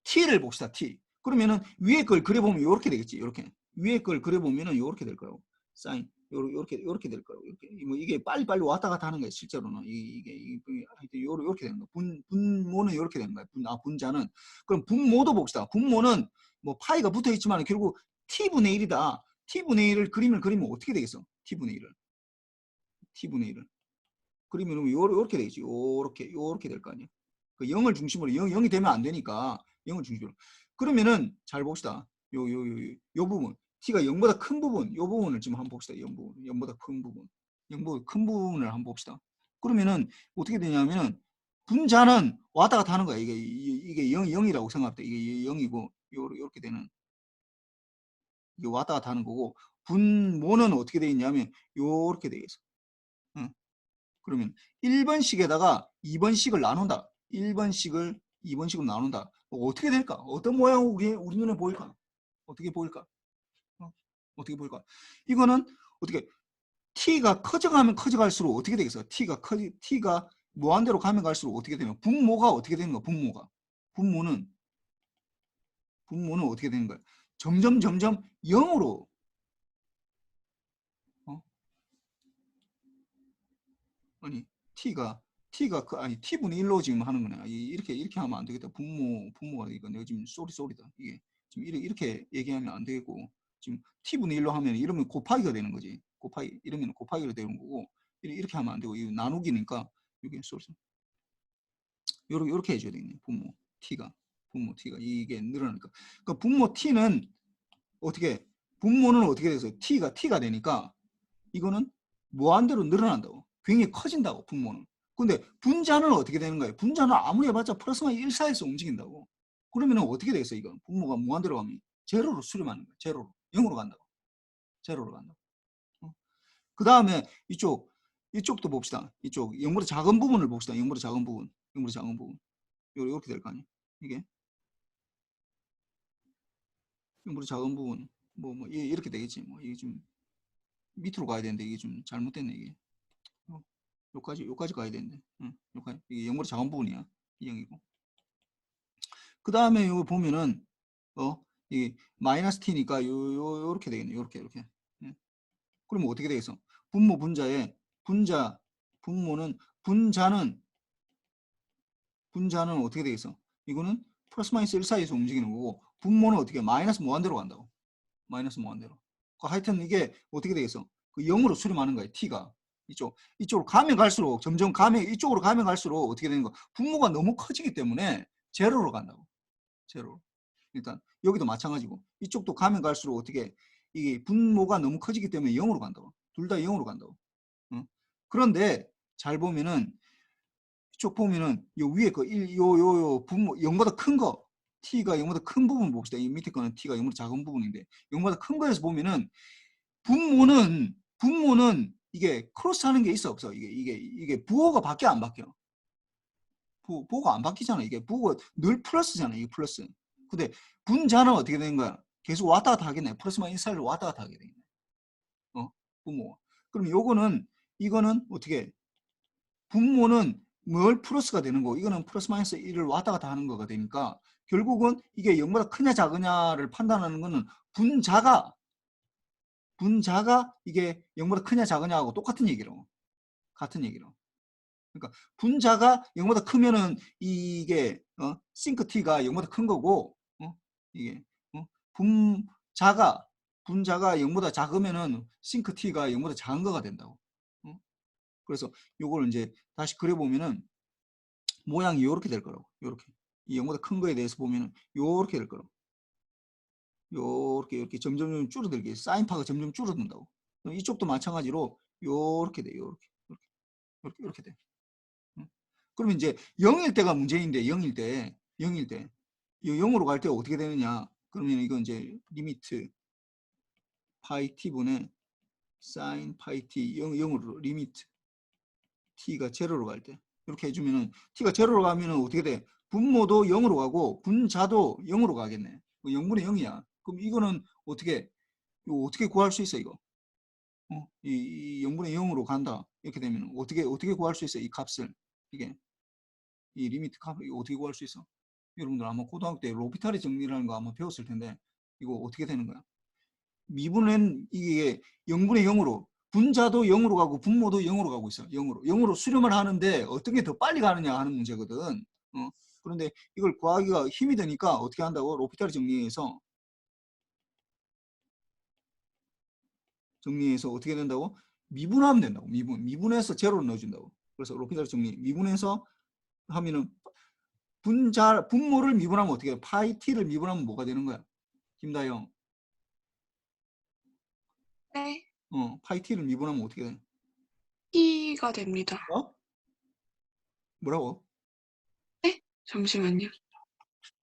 t를 봅시다. t. 그러면은 위에 걸 그려보면 이렇게 되겠지. 이렇게. 위에 걸 그려보면은 요렇게 될 거라고. 사인 요렇게 될 거라고. 이렇게 뭐 이게 빨리빨리 왔다 갔다 하는 거예요. 실제로는 이게 하여튼 요렇게 되는 거. 분모는 요렇게 되는 거예요. 분자는. 그럼 분모도 봅시다. 분모는 뭐 파이가 붙어 있지만 결국 t분의 1이다. t분의 1을 그림을 그리면 어떻게 되겠어? t분의 1을 그리면 요렇게 되겠지. 요렇게 될 거 아니야. 그 0을 중심으로 0이 되면 안 되니까 0을 중심으로. 그러면은 잘 봅시다. 요 부분 t가 0보다 큰 부분, 요 부분을 지금 한번 봅시다. 0보다 큰 부분, 0보다 큰 부분을 한번 봅시다. 그러면은 어떻게 되냐면은 분자는 왔다 갔다 하는 거야. 이게 0이라고 생각합니다. 이게 0이고 요렇게 되는 이게 왔다 갔다 하는 거고 분모는 어떻게 돼 있냐면 요렇게 돼 있어. 응. 그러면 1번씩에다가 2번씩을 나눈다. 1번씩을 2번씩으로 나눈다. 어떻게 될까? 어떤 모양 우리 눈에 보일까? 어떻게 보일까? 어떻게 보일까? 이거는 어떻게 t가 커져가면 커져갈수록 어떻게 되겠어? t가 무한대로 가면 갈수록 어떻게 되면 분모가 어떻게 되는 거야? 분모는 어떻게 되는 거야? 점점 0으로 아니 t분의 1로 지금 하는 거네. 이렇게 하면 안 되겠다. 분모가 이거 내가 지금 쏘리다. 이게 지금 이렇게 얘기하면 안 되고 지금 t분의 1로 하면 이러면 곱하기가 되는 거지. 이러면 곱하기가 되는 거고 이렇게 하면 안 되고 이거 나누기니까 이게 쏘리 요렇게 해줘야 되겠네. 분모 t가 이게 늘어나니까. 그러니까 분모 t는 어떻게 분모는 어떻게 돼서 t가 되니까 이거는 무한대로 늘어난다고. 굉장히 커진다고 분모는. 근데 분자는 어떻게 되는 거예요? 분자는 아무리 해봤자 플러스 마이너스 1 사이에서 움직인다고. 그러면 어떻게 되겠어 이건? 분모가 무한대로 가면 제로로 수렴하는 거야. 제로로. 0으로 간다고. 제로로 간다고. 그 다음에 이쪽도 봅시다. 이쪽 0보다 작은 부분을 봅시다. 0보다 작은 부분. 이렇게 될 거 아니에요. 이게 0보다 작은 부분. 이렇게 되겠지. 이게 좀 밑으로 가야 되는데 이게 좀 잘못됐네 이게. 요까지 가야 되는데. 요까지. 이게 0보다 작은 부분이야. 이 0이고. 그 다음에 요 보면은 이게 마이너스 t니까 요렇게 되겠네. 요렇게. 그러면 어떻게 되겠어? 분모의 분자는 어떻게 되겠어? 이거는 플러스 마이너스 1 사이에서 움직이는 거고 분모는 어떻게 마이너스 무한대로 간다고. 마이너스 무한대로. 하여튼 이게 어떻게 되겠어? 그 0으로 수렴하는 거야. t가. 이쪽으로 가면 갈수록 이쪽으로 가면 갈수록 어떻게 되는 거? 분모가 너무 커지기 때문에 제로로 간다고. 제로. 일단 여기도 마찬가지고 이쪽도 가면 갈수록 어떻게 이게 분모가 너무 커지기 때문에 0으로 간다고. 둘 다 0으로 간다고. 그런데 잘 보면은 이쪽 보면은 요 위에 거 분모 0보다 큰 거 t가 0보다 큰 부분 봅시다. 이 밑에 거는 t가 0보다 작은 부분인데 0보다 큰 거에서 보면은 분모는 이게 크로스하는 게 있어 없어? 이게 부호가 바뀌어 안 바뀌어? 부호가 안 바뀌잖아. 이게 부호가 늘 플러스잖아. 이게 플러스. 근데 분자는 어떻게 되는 거야? 계속 왔다 갔다 하겠네. 플러스 마이너스 사이를 왔다 갔다 하게 되겠네. 분모. 그럼 이거는 어떻게? 분모는 뭘 플러스가 되는 거고 이거는 플러스 마이너스 1을 왔다 갔다 하는 거가 되니까 결국은 이게 0보다 크냐 작으냐를 판단하는 거는 분자가 이게 0보다 크냐 작으냐하고 똑같은 얘기로. 그러니까 분자가 0보다 크면은 이게 싱크 t가 0보다 큰 거고 이게 분자가 0보다 작으면은 싱크 t가 0보다 작은 거가 된다고. 그래서 요걸 이제 다시 그려보면은 모양이 이렇게 될 거라고. 이렇게 이 0보다 큰 거에 대해서 보면은 이렇게 될 거라고. 이렇게 점점 줄어들게 사인파가 점점 줄어든다고. 그럼 이쪽도 마찬가지로 이렇게 돼. 이렇게 돼. 그러면 이제 0일 때가 문제인데 0일 때 0으로 갈 때 어떻게 되느냐? 그러면 이건 이제 리미트 파이 t분의 사인 파이 t 0으로 리미트 t가 제로로 갈 때 이렇게 해주면은 t가 제로로 가면은 어떻게 돼? 분모도 0으로 가고 분자도 0으로 가겠네. 0분의 0이야. 그럼 이거는 어떻게 구할 수 있어 이거? 이 0분의 0으로 간다. 이렇게 되면 어떻게 구할 수 있어 이 값을? 이게 이 리미트 값 이거 어떻게 구할 수 있어? 여러분들 아마 고등학교 때 로피탈의 정리라는 거 아마 배웠을 텐데 이거 어떻게 되는 거야? 미분은 이게 0분의 0으로 분자도 0으로 가고 분모도 0으로 가고 있어. 0으로 수렴을 하는데 어떤 게 더 빨리 가느냐 하는 문제거든. 그런데 이걸 구하기가 힘이 드니까 어떻게 한다고? 로피탈 정리해서 어떻게 된다고? 미분하면 된다고. 미분해서 제로를 넣어준다고. 그래서 로피탈 정리 미분해서 하면은 분모를 미분하면 어떻게 돼? 파이 t를 미분하면 뭐가 되는 거야? 김다영. 네, 파이 t를 미분하면 어떻게 돼? T가 됩니다. 뭐라고? 잠시만요.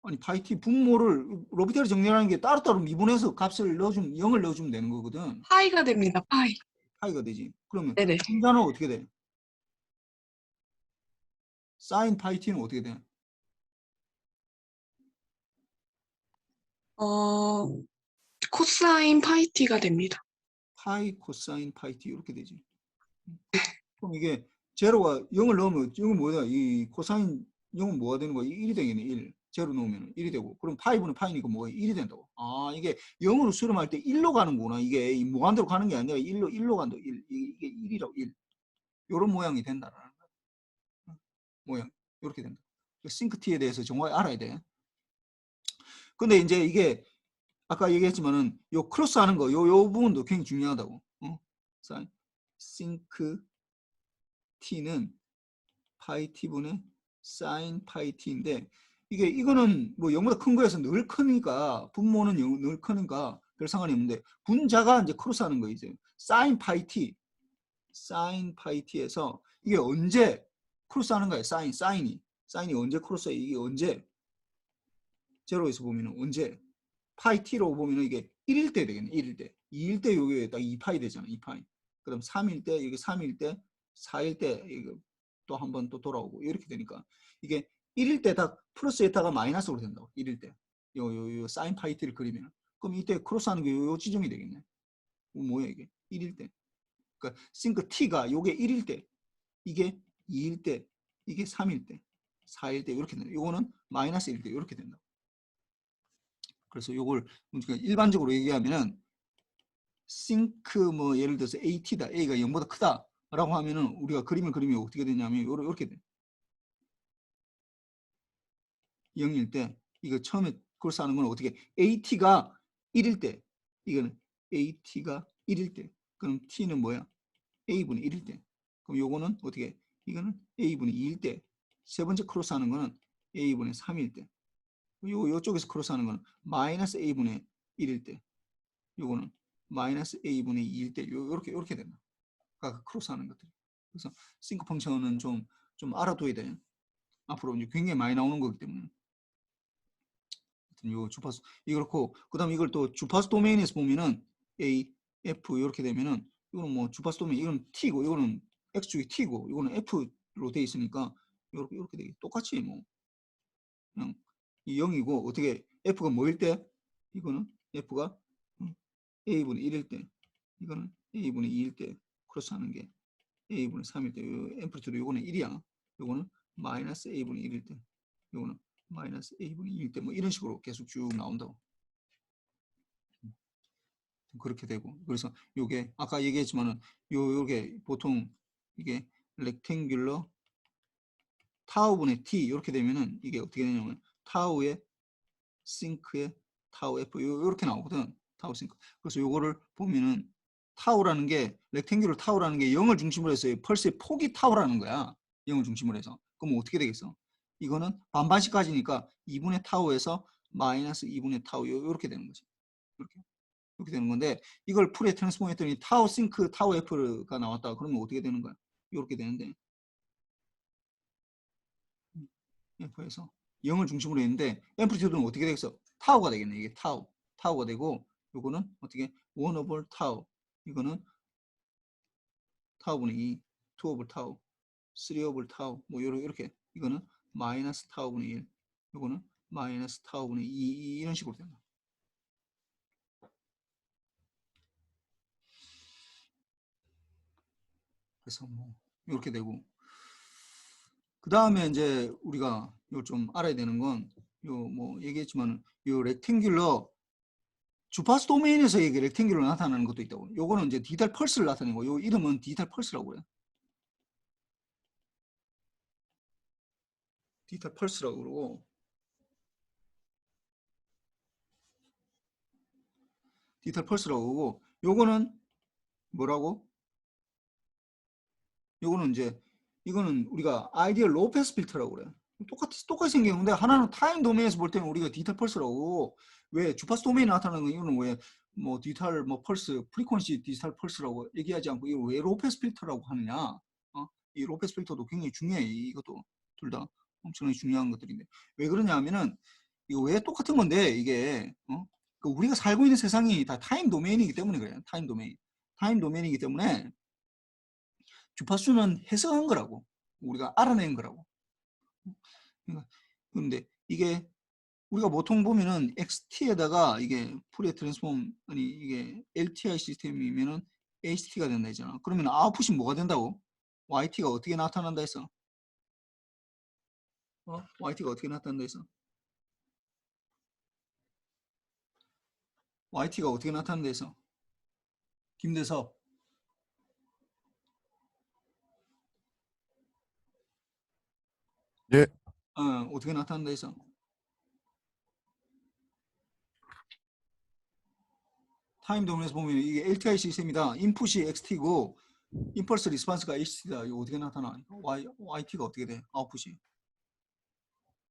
아니 파이 t 분모를 로피탈 정리라는 게 따로따로 미분해서 값을 넣어주면 0을 넣어주면 되는 거거든. 파이가 됩니다. 파이. 파이가 되지. 그러면 네네. 분자는 어떻게 돼? 사인 파이 t는 어떻게 돼? 코사인 파이 T가 됩니다. 파이 코사인 파이 t 이렇게 되지. 그럼 이게 제로가 0을 넣으면 0은 뭐야? 이 코사인 0은 뭐가 되는 거야? 1이 되겠네. 1. 제로 넣으면 1이 되고. 그럼 파이분의 파이니까 뭐가 1이 된다고. 아, 이게 0으로 수렴할 때 1로 가는구나. 이게 이 무한대로 가는 게 아니라 1로 간다. 1. 이게 1이라고 1. 요런 모양이 된다라는 거야. 모양. 이렇게 된다. 싱크티에 대해서 정확히 알아야 돼. 근데 이제 이게 아까 얘기했지만은 요 크로스 하는 거, 요 부분도 굉장히 중요하다고. 싱크 t는 파이 t분의 사인 파이 t인데 이거는 뭐 0보다 큰 거에서 늘 크니까 분모는 늘 크니까 별 상관이 없는데 분자가 이제 크로스 하는 거 이제 사인 파이 t에서 이게 언제 크로스 하는 거예요? 사인이 언제 크로스해? 이게 언제 제로에서 보면은 언제 파이 t로 보면은 이게 1일 때 되겠네. 1일 때. 2일 때 요게 딱 2파이 되잖아. 2파이. 그럼 3일 때 이게 3일 때 4일 때 이거 또 한 번 또 돌아오고 이렇게 되니까 이게 1일 때 다 플러스에다가 마이너스로 된다고. 1일 때. 요 사인 파이 t를 그리면 그럼 이때 크로스하는 게 요 지점이 되겠네. 뭐야 이게? 1일 때. 그러니까 싱크 t가 요게 1일 때 이게 2일 때 이게 3일 때 4일 때 이렇게 된다. 요거는 마이너스 1일 때 이렇게 된다. 그래서 요걸 일반적으로 얘기하면은 싱크 뭐 예를 들어서 AT다. A가 0보다 크다. 라고 하면은 우리가 그림을 그리면 어떻게 되냐면 이렇게 돼. 0일 때 이거 처음에 그걸 하는 건 어떻게 AT가 1일 때 이거는 AT가 1일 때 그럼 T는 뭐야? A분의 1일 때. 그럼 요거는 어떻게 이거는 A분의 2일 때. 세 번째 크로스 하는 거는 A분의 3일 때. 요쪽에서 크로스 하는 거는 마이너스 A분의 1일 때. 요거는 마이너스 A분의 2일 때 요렇게 된다. 각 크로스 하는 것들. 그래서 싱크 펑션은 좀 알아둬야 돼. 앞으로 이제 굉장히 많이 나오는 거기 때문에. 요 주파수 이렇고 그다음에 이걸 또 주파수 도메인에서 보면은 A, F 이렇게 되면은 이거는 뭐 주파수 도메인 이거는 T고 이거는 X축이 T고 이거는 F로 돼 있으니까 이렇게 되게 똑같이 뭐 그냥 이 0이고 어떻게 F가 뭐일 때 이거는 F가 A분의 1일 때 이거는 A분의 2일 때 크로스하는 게 A분의 3일 때 앰플리튜드 요거는 1이야. 요거는 마이너스 A분의 1일 때 요거는 마이너스 A분의 2일 때 뭐 이런 식으로 계속 쭉 나온다고. 그렇게 되고 그래서 요게 아까 얘기했지만은 요게 보통 이게 렉탱귤러 타우분의 T 이렇게 되면은 이게 어떻게 되냐면 타우의 싱크의 타우 F 요렇게 나오거든. 타우 싱크. 그래서 요거를 보면은 타우라는 게 렉탱귤러 타우라는 게 0을 중심으로 해서 펄스의 폭이 타우라는 거야. 0을 중심으로 해서. 그럼 어떻게 되겠어? 이거는 반반씩까지니까 2분의 타우에서 마이너스 2분의 타우 요렇게 되는 거지. 이렇게 되는 건데 이걸 풀에 트랜스폼 했더니 타우 싱크 타우 F가 나왔다. 그러면 어떻게 되는 거야? 이렇게 되는데 F에서 0을 중심으로 했는데 앰플리튜드는 어떻게 되겠어? 타우가 되겠네. 이게 타우가 되고 요거는 어떻게 1 over 타우 이거는 타우분의 2 2 over 타우 3 over 타우 뭐 이렇게 이거는 마이너스 타우분의 1 요거는 마이너스 타우분의 2 이런 식으로 된다. 그래서 뭐 이렇게 되고 그 다음에 이제 우리가 요 좀 알아야 되는 건 요 뭐 얘기했지만 요 렉탱귤러 주파수 도메인에서 이게 렉탱귤로 나타나는 것도 있다고. 요거는 이제 디지털 펄스를 나타내는 거. 요 이름은 디지털 펄스라고 그래요. 디지털 펄스라고 그러고. 디지털 펄스라고 그러고. 요거는 뭐라고? 요거는 이제 이거는 우리가 아이디얼 로우 패스 필터라고 그래요. 똑같이 생긴 건데 하나는 타임 도메인에서 볼 때는 우리가 디지털 펄스라고 왜 주파수 도메인에 나타나는 건 이거는 왜 뭐 디지털 뭐 펄스 프리퀀시 디지털 펄스라고 얘기하지 않고 이거 왜 로우 패스 필터라고 하느냐? 이 로우 패스 필터도 굉장히 중요해. 이것도 둘 다 엄청나게 중요한 것들인데 왜 그러냐 하면은 이거 왜 똑같은 건데 이게 그 우리가 살고 있는 세상이 다 타임 도메인이기 때문에 그래요. 타임 도메인이기 때문에 주파수는 해석한 거라고. 우리가 알아낸 거라고. 그런데 이게 우리가 보통 보면은 XT에다가 이게 푸리에 트랜스폼 아니 이게 LTI 시스템이면은 HT가 된다 했잖아. 그러면 아웃풋이 뭐가 된다고? YT가 어떻게 나타난다 했어? YT가 어떻게 나타난다 했어? YT가 어떻게 나타난다 했어? 김대섭. 예. 어떻게 나타난다 했어? 타임 도메인에서 보면 이게 LTI 시스템이다. 인풋이 XT고 임펄스 리스폰스가 HT다. 이거 어떻게 나타나? YT가 어떻게 돼? 아웃풋이.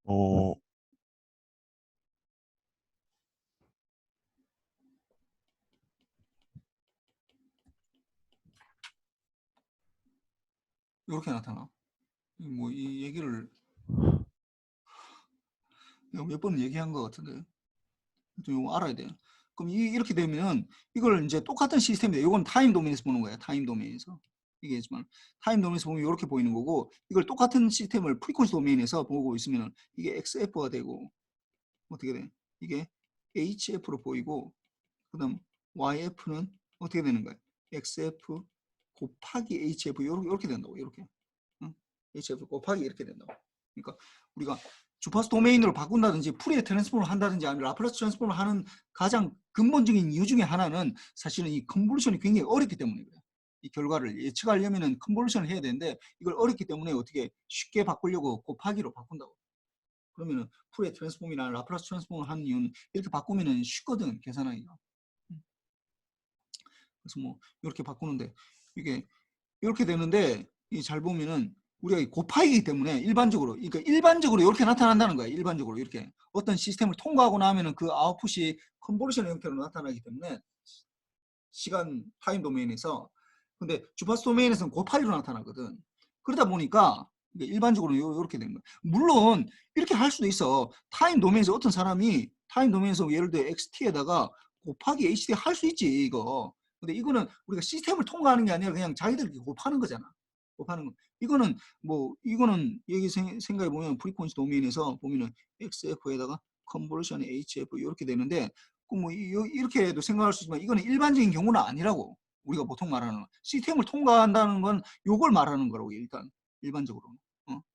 어, 이렇게 나타나. 뭐 이 얘기를 몇 번 얘기한 것 같은데 좀 이거 알아야 돼요. 그럼 이렇게 되면 이걸 이제 똑같은 시스템인데 이건 타임 도메인에서 보는 거야. 타임 도메인에서. 이게지만 타임 도메인에서 보면 이렇게 보이는 거고 이걸 똑같은 시스템을 프리퀀시 도메인에서 보고 있으면 이게 XF가 되고 어떻게 돼? 이게 HF로 보이고 그다음 YF는 어떻게 되는 거야? XF 곱하기 HF 이렇게 된다고. 이렇게. 응? HF 곱하기 이렇게 된다고. 그러니까 우리가 주파수 도메인으로 바꾼다든지 푸리에 트랜스폼을 한다든지 아니면 라플라스 트랜스폼을 하는 가장 근본적인 이유 중에 하나는 사실은 이 컨볼루션이 굉장히 어렵기 때문에 그래요. 이 결과를 예측하려면은 컨볼루션을 해야 되는데 이걸 어렵기 때문에 어떻게 쉽게 바꾸려고 곱하기로 바꾼다고. 그러면은 푸리에 트랜스폼이나 라플라스 트랜스폼을 하는 이유는 이렇게 바꾸면은 쉽거든 계산하기가. 그래서 뭐 이렇게 바꾸는데 이게 이렇게 되는데 잘 보면은 우리가 곱하기이기 때문에 일반적으로 이렇게 나타난다는 거야. 일반적으로 이렇게 어떤 시스템을 통과하고 나면은 그 아웃풋이 컨볼루션의 형태로 나타나기 때문에 시간 타임 도메인에서 근데 주파수 도메인에서는 곱하기로 나타나거든. 그러다 보니까 일반적으로 이렇게 되는 거야. 물론 이렇게 할 수도 있어. 타임 도메인에서 어떤 사람이 타임 도메인에서 예를 들어 XT에다가 곱하기 HT 할 수 있지 이거. 근데 이거는 우리가 시스템을 통과하는 게 아니라 그냥 자기들끼리 곱하는 거잖아. 곱하는 거. 이거는 여기 생각해 보면 프리퀀시 도메인에서 보면은 XF에다가 컨볼루션 HF 이렇게 되는데 뭐 이렇게도 생각할 수 있지만 이거는 일반적인 경우는 아니라고. 우리가 보통 말하는 시스템을 통과한다는 건 요걸 말하는 거라고. 일단 일반적으로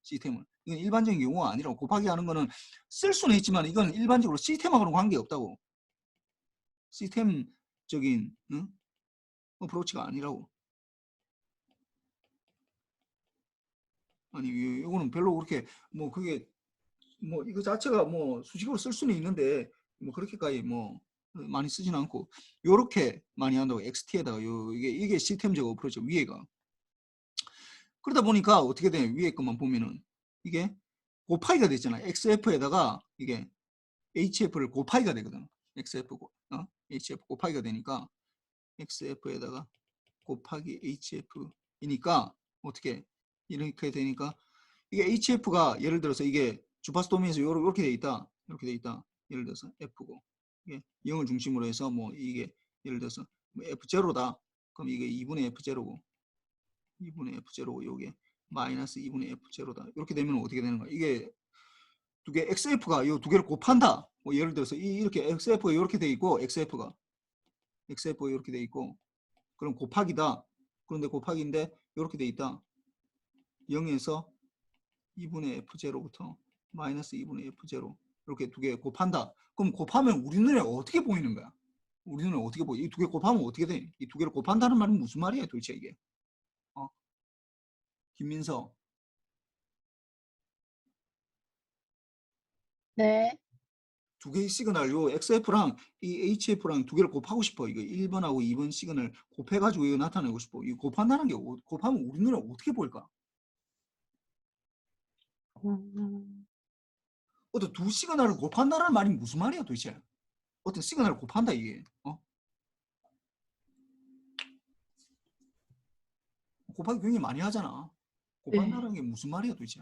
시스템을 이건 일반적인 경우가 아니라고. 곱하기 하는 거는 쓸 수는 있지만 이건 일반적으로 시스템하고는 관계없다고. 시스템적인 어프로치가 아니라고. 아니 이거는 별로 그렇게 뭐 그게 뭐 이거 자체가 뭐 수식으로 쓸 수는 있는데 뭐 그렇게까지 뭐 많이 쓰진 않고 요렇게 많이 한다고. XT에다가 이게 시스템적 어프로치 위에가. 그러다 보니까 어떻게 돼? 위에 것만 보면은 이게 곱하기가 됐잖아. XF에다가 이게 HF를 곱하기가 되거든. HF 곱하기가 되니까 XF에다가 곱하기 HF이니까 어떻게 이렇게 되니까 이게 HF가 예를 들어서 이게 주파수 도메인에서 이렇게 돼 있다. 이렇게 돼 있다. 예를 들어서 F고 이게 0을 중심으로 해서 뭐 이게 예를 들어서 뭐 F0다. 그럼 이게 2분의 F0고 2분의 F0고 요게 마이너스 2분의 F0다. 이렇게 되면 어떻게 되는 거야? 이게 두 개 XF가 이 두 개를 곱한다. 뭐 예를 들어서 이렇게 XF가 이렇게 돼 있고 XF가 이렇게 돼 있고 그럼 곱하기다. 그런데 곱하기인데 이렇게 돼 있다. 0에서 2분의 F0부터 마이너스 2분의 F0 이렇게 두 개 곱한다. 그럼 곱하면 우리 눈에 어떻게 보이는 거야? 우리는 어떻게 보여? 이 두 개 곱하면 어떻게 돼? 이 두 개를 곱한다는 말은 무슨 말이야 도대체 이게? 김민서. 네. 두 개의 시그널, 요 XF랑 이 HF랑 두 개를 곱하고 싶어. 이거 1번하고 2번 시그널 곱해가지고 이거 나타내고 싶어. 이 곱한다는 게 곱하면 우리 눈에 어떻게 보일까? 어떤 두 시그널을 곱한다는 말이 무슨 말이야 도대체? 어떤 시그널을 곱한다 이게. 곱하기 굉장히 많이 하잖아. 곱한다는 게 무슨 말이야 도대체?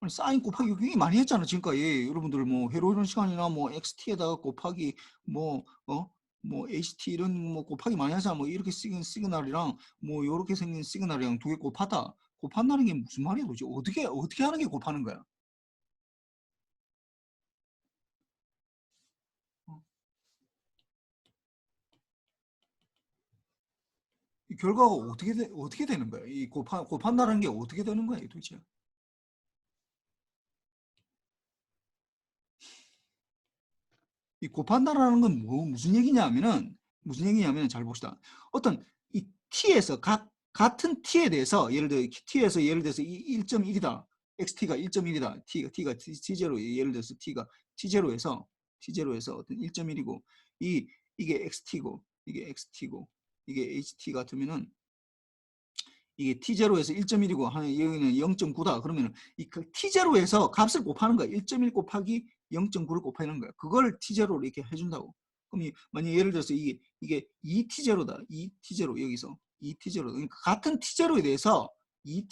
아니, 사인 곱하기 굉장히 많이 했잖아 지금까지. 여러분들 뭐 회로 이론 시간이나 뭐 XT에다가 곱하기 뭐 HT 이런 뭐 곱하기 많이 하잖아. 뭐 이렇게 생긴 시그널이랑 뭐 이렇게 생긴 시그널이랑 두 개 곱하다. 곱한다는 게 무슨 말이야 도대체? 어떻게 하는 게 곱하는 거야? 이 결과가 어떻게 되는 거야? 이 곱한다는 게 어떻게 되는 거야 도대체? 이 곱한다라는 건 무슨 얘기냐면은 잘 봅시다. 어떤 이 t에서 같은 t에 대해서 예를 들어서 1.1이다. xt가 1.1이다. t가 t0 예를 들어서 t가 t0에서 어떤 1.1이고 이게 xt고 이게 xt고 이게 ht 같으면은 이게 t0에서 1.1이고 여기는 0.9다. 그러면은 t0에서 값을 곱하는 거야. 1.1 곱하기 0.9를 곱하는 거야. 그걸 t0로 이렇게 해준다고. 그럼 만약 예를 들어서 이게 2t0다. 2t0 여기서 2t0. 그러니까 같은 t0에 대해서 이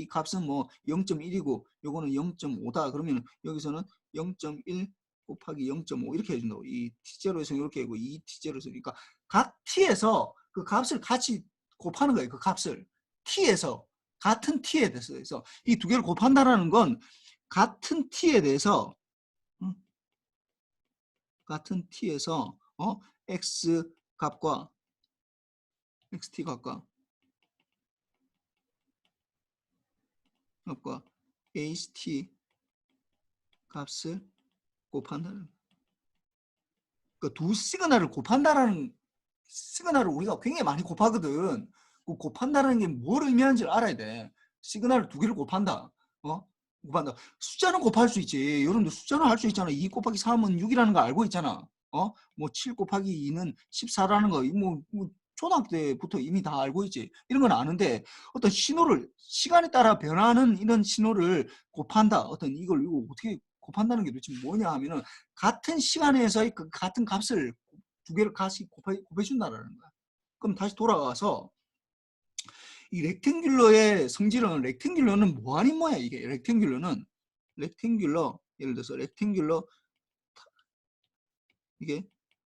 값은 뭐 0.1이고 요거는 0.5다. 그러면 여기서는 0.1 곱하기 0.5 이렇게 해준다고. 이 t0에서 이렇게 하고 이 t0에서 그러니까 각 t에서 그 값을 같이 곱하는 거예요. 그 값을 t에서 같은 t에 대해서 이 두 개를 곱한다라는 건 같은 t에 대해서 같은 t에서 x 값과 xt 값과 ht 값을 곱한다는 그러니까 두 시그널을 곱한다라는 시그널을 우리가 굉장히 많이 곱하거든. 그 곱한다는 게 뭘 의미하는지 알아야 돼. 시그널을 두 개를 곱한다. 곱한다. 숫자는 곱할 수 있지. 여러분들 숫자는 할 수 있잖아. 2 곱하기 3은 6이라는 거 알고 있잖아. 뭐 7 곱하기 2는 14라는 거, 뭐 초등학교 때부터 이미 다 알고 있지. 이런 건 아는데 어떤 신호를 시간에 따라 변하는 이런 신호를 곱한다. 어떤 이거 어떻게 곱한다는 게 도대체 뭐냐 하면은 같은 시간에서의 그 같은 값을 두 개를 같이 곱해준다는 거야. 그럼 다시 돌아가서 이 렉탱귤러의 성질은 렉탱귤러는 뭐 아닌 뭐야 이게 렉탱귤러 예를 들어서 렉탱귤러 이게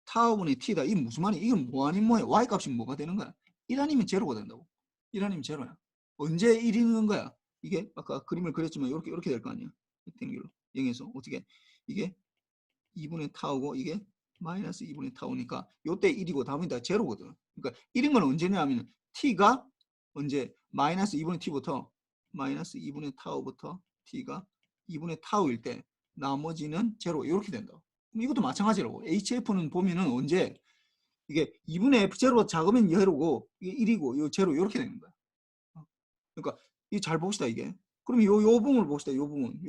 타워분의 t다. 이게 무슨 말이야? 이건 뭐 아닌 뭐야? y 값이 뭐가 되는 거야? 1 아니면 제로가 된다고. 1 아니면 제로야. 언제 1이는 거야? 이게 아까 그림을 그렸지만 이렇게 될 거 아니야? 렉탱귤러 0에서 어떻게 이게 2분의 타우고 이게 마이너스 2분의 타우니까 요때 1이고 다음이 다 제로거든. 그러니까 1인 건 언제냐 하면 t가 언제 마이너스 2분의 t부터 마이너스 2분의 타우부터 t가 2분의 타우일 때 나머지는 제로 이렇게 된다. 그럼 이것도 마찬가지라고. HF는 보면은 언제 이게 2분의 F0보다 작으면 제로고 이게 1이고 요 제로 이렇게 되는 거야. 그러니까 이 잘 봅시다 이게. 그럼 요 부분을 봅시다. 요 부분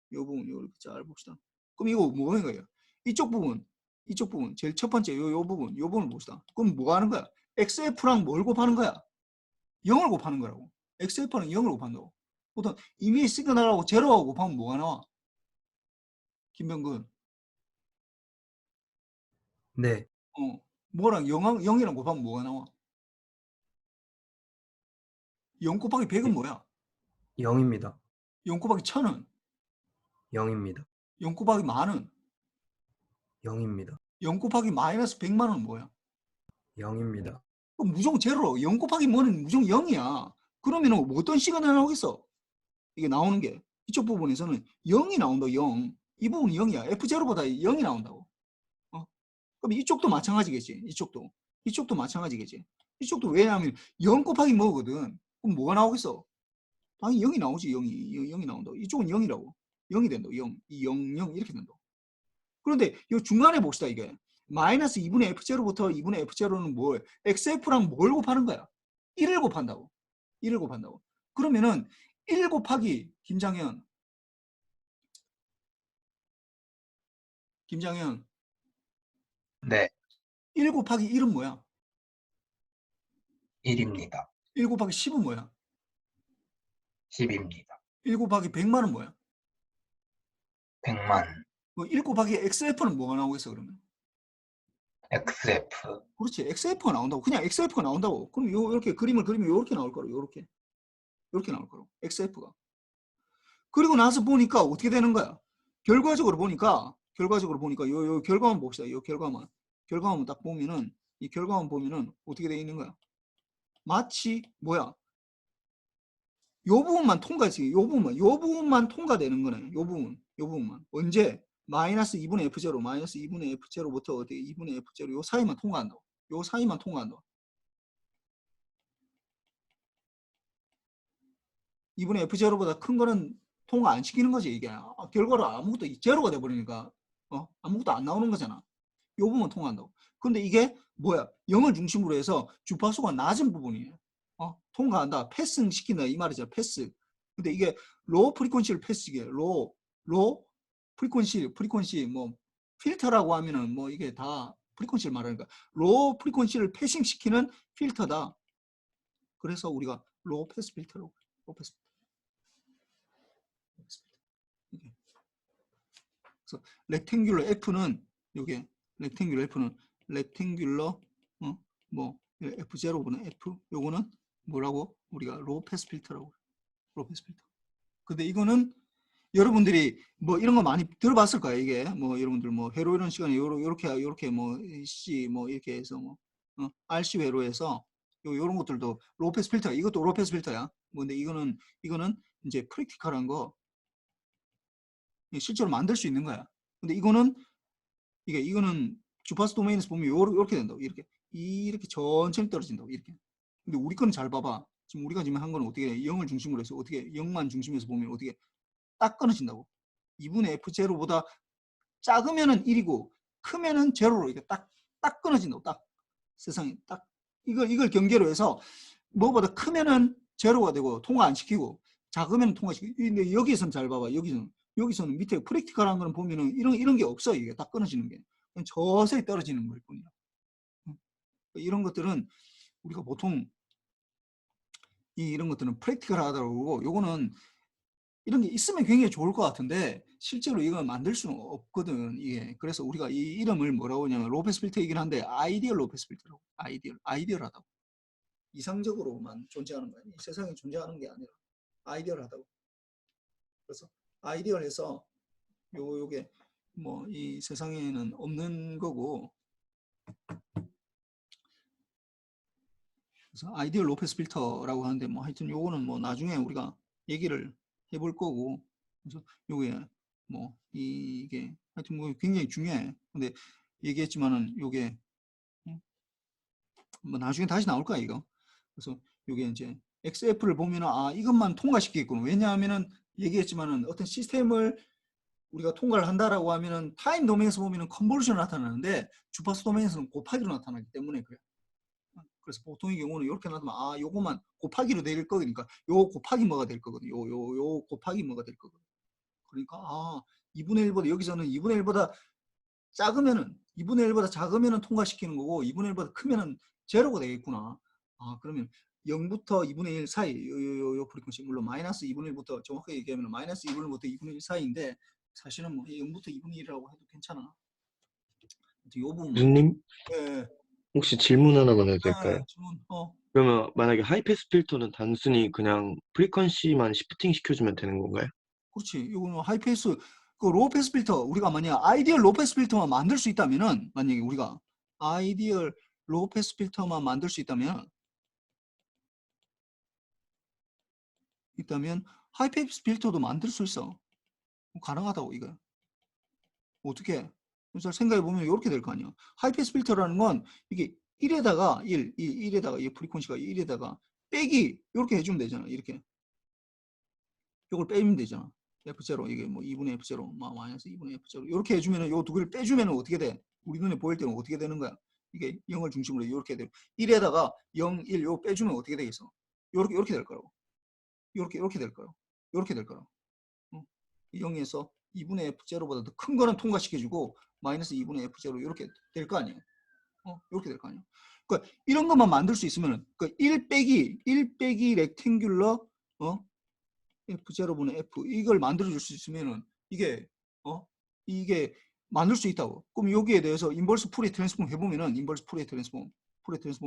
이렇게 잘 봅시다. 그럼 이거 뭐 하는 거예요? 이쪽 부분 제일 첫 번째 요 부분을 봅시다. 그럼 뭐 하는 거야? XF랑 뭘 곱하는 거야? 0을 곱하는 거라고. XF는 0을 곱한다고. 보통 이미 시그널하고 제로하고 곱하면 뭐가 나와? 김병근. 네. 뭐랑 0이랑 곱하면 뭐가 나와? 0 곱하기 100은 뭐야? 0입니다. 0 곱하기 1000은? 0입니다. 0 곱하기 만은? 0입니다. 0 곱하기 마이너스 100만은 뭐야? 0입니다. 그럼 무조건 제로로 0 곱하기 뭐는 무조건 0이야. 그러면 뭐 어떤 시간이 나오겠어? 이게 나오는 게 이쪽 부분에서는 0이 나온다. 0. 이 부분이 0이야. F0보다 0이 나온다고. 그럼 이쪽도 마찬가지겠지. 이쪽도 마찬가지겠지. 이쪽도 왜냐하면 0 곱하기 뭐거든. 그럼 뭐가 나오겠어? 당연히 0이 나오지. 0이 나온다고. 이쪽은 0이라고. 0이 된다고. 0, 0 이렇게 된다고. 그런데 이 중간에 봅시다. 이게 마이너스 2분의 F0부터 2분의 F0는 뭘? XF랑 뭘 곱하는 거야? 1을 곱한다고. 1을 곱한다고. 그러면은 1 곱하기 김장현 1 곱하기 1은 뭐야? 1입니다. 1 곱하기 10은 뭐야? 10입니다. 1 곱하기 100만은 뭐야? 100만. 1 곱하기 XF는 뭐가 나오겠어 그러면? XF. 그렇지. XF가 나온다고. 그냥 XF가 나온다고. 그럼 이렇게 그림을 그리면 이렇게 나올 거라고. 이렇게 나올 거라고. XF가. 그리고 나서 보니까 어떻게 되는 거야? 결과적으로 보니까 요 결과만 봅시다. 요 결과만 딱 보면은 이 결과만 보면은 어떻게 돼 있는 거야? 마치 뭐야? 요 부분만 통과지. 요 부분만 통과되는 거네. 요 부분만. 언제? 마이너스 2분의 F0, 마이너스 2분의 F0부터 어떻게 2분의 F0 요 사이만 통과한다고. 요 사이만 통과한다고. 2분의 F0보다 큰 거는 통과 안 시키는 거지, 이게. 결과로 아무것도 제로가 돼버리니까, 아무것도 안 나오는 거잖아. 요 부분 통과한다고. 근데 이게 뭐야? 0을 중심으로 해서 주파수가 낮은 부분이에요. 통과한다. 패스 시킨다. 이 말이죠. 패스. 근데 이게 로우 프리퀀시를 패스게. 로우 프리퀀시, 뭐, 필터라고 하면은 뭐 이게 다 프리퀀시를 말하니까. 로우 프리퀀시를 패싱 시키는 필터다. 그래서 우리가 로우 패스 필터라고. 로우 패스 필터. 그래서 렉탱귤러 F는 요게 렉탱귤러 F는 렉탱귤러 뭐 F0분의 F 요거는 뭐라고 우리가 로우 패스 필터라고. 로우 패스 필터. 근데 이거는 여러분들이 뭐 이런 거 많이 들어봤을 거예요. 이게 뭐 여러분들 뭐 회로 이런 시간에 요렇게 뭐 C 뭐 이렇게 해서 뭐 RC 회로에서 요런 것들도 로우 패스 필터. 이것도 로우 패스 필터야. 뭐 근데 이거는 이제 프랙티컬한 거 실제로 만들 수 있는 거야. 근데 이거는 주파수 도메인에서 보면 이렇게 된다고. 이렇게 천천히 떨어진다고. 이렇게. 근데 우리 거는 잘 봐봐. 지금 우리가 지금 한 거는 어떻게 0을 중심으로 해서 어떻게 0만 중심에서 보면 어떻게 딱 끊어진다고. 2분의 F0보다 작으면은 1이고 크면은 제로로 이렇게 딱 끊어진다고. 딱 세상에 딱 이걸 경계로 해서 뭐보다 크면은 제로가 되고 통과 안 시키고 작으면 통과시키고. 근데 여기서는 잘 봐봐. 여기서는 밑에 프랙티컬한 거는 보면은 이런 게 없어. 이게 딱 끊어지는 게 그냥 서서히 떨어지는 걸 뿐이야. 이런 것들은 우리가 보통 이런 것들은 프랙티컬하다고 그러고, 요거는 이런 게 있으면 굉장히 좋을 것 같은데 실제로 이걸 만들 수는 없거든. 이게 그래서 우리가 이 이름을 뭐라고 하냐면 로우 패스 필터이긴 한데 아이디얼 로우 패스 필터라고. 아이디얼하다고. 이상적으로만 존재하는 거야. 이 세상에 존재하는 게 아니라 아이디얼하다고. 그래서 아이디얼해서 요게 뭐 이 세상에는 없는 거고, 그래서 아이디얼 로우 패스 필터라고 하는데 뭐 하여튼 요거는 뭐 나중에 우리가 얘기를 해볼 거고, 그래서 요게 뭐 이게 하여튼 뭐 굉장히 중요해. 근데 얘기했지만은 요게 뭐 나중에 다시 나올 거야 이거. 그래서 요게 이제 XF를 보면은 이것만 통과시키겠구나. 왜냐하면은 얘기했지만은 어떤 시스템을 우리가 통과를 한다라고 하면은 타임 도메인에서 보면은 컨볼루션이 나타나는데 주파수 도메인에서는 곱하기로 나타나기 때문에 그래. 그래서 보통의 경우는 이렇게 나타나면 요거만 곱하기로 될 거니까 요 곱하기 뭐가 될 거거든. 요 곱하기 뭐가 될 거거든. 그러니까 2분의 1보다 여기서는 2분의 1보다 작으면은 2분의 1보다 작으면은 통과시키는 거고 2분의 1보다 크면은 제로가 되겠구나. 그러면 0부터 2분의 1 사이 요 프리퀀시 물론 마이너스 2분의 1부터 정확하게 얘기하면 마이너스 2분의 1부터 2분의 1 사이인데 사실은 뭐 0부터 2분의 1이라고 해도 괜찮아. 요 부분. 교수님, 예. 혹시 질문 하나만 해도 될까요? 질문. 그러면 만약에 하이패스 필터는 단순히 그냥 프리퀀시만 시프팅 시켜주면 되는 건가요? 그렇지. 이거는 하이패스, 그 로우패스 필터, 우리가 만약 아이디얼 로우패스 필터만 만들 수 있다면은, 만약에 우리가 아이디얼 로우패스 필터만 만들 수 있다면 하이패스 필터도 만들 수 있어. 가능하다고 이거. 어떻게? 그래서 생각해 보면 이렇게 될 거 아니야. 하이패스 필터라는 건 이게 1에다가 1에다가 이 프리퀀시가 1에다가 빼기 이렇게 해주면 되잖아. 이렇게 이걸 빼면 되잖아. F0 이게 뭐 2분의 F0 마이너스 2분의 F0 이렇게 해주면은 요 두 개를 빼주면은 어떻게 돼? 우리 눈에 보일 때는 어떻게 되는 거야? 이게 0을 중심으로 이렇게 돼. 1에다가 0, 1 요 빼주면 어떻게 되겠어? 요렇게 될 거라고. 요렇게 될 거라고. 요렇게 될 거라고. 0에서 2분의 F0보다 더 큰 거는 통과시켜주고 마이너스 2분의 F0 이렇게 될 거 아니에요. 이렇게 될 거 아니에요. 그러니까 이런 것만 만들 수 있으면은 그러니까 1 빼기 렉탱귤러 F0분의 F 이걸 만들어 줄 수 있으면은 이게 만들 수 있다고. 그럼 여기에 대해서 인버스 풀의 트랜스폼 해보면은 인버스 풀의 트랜스폼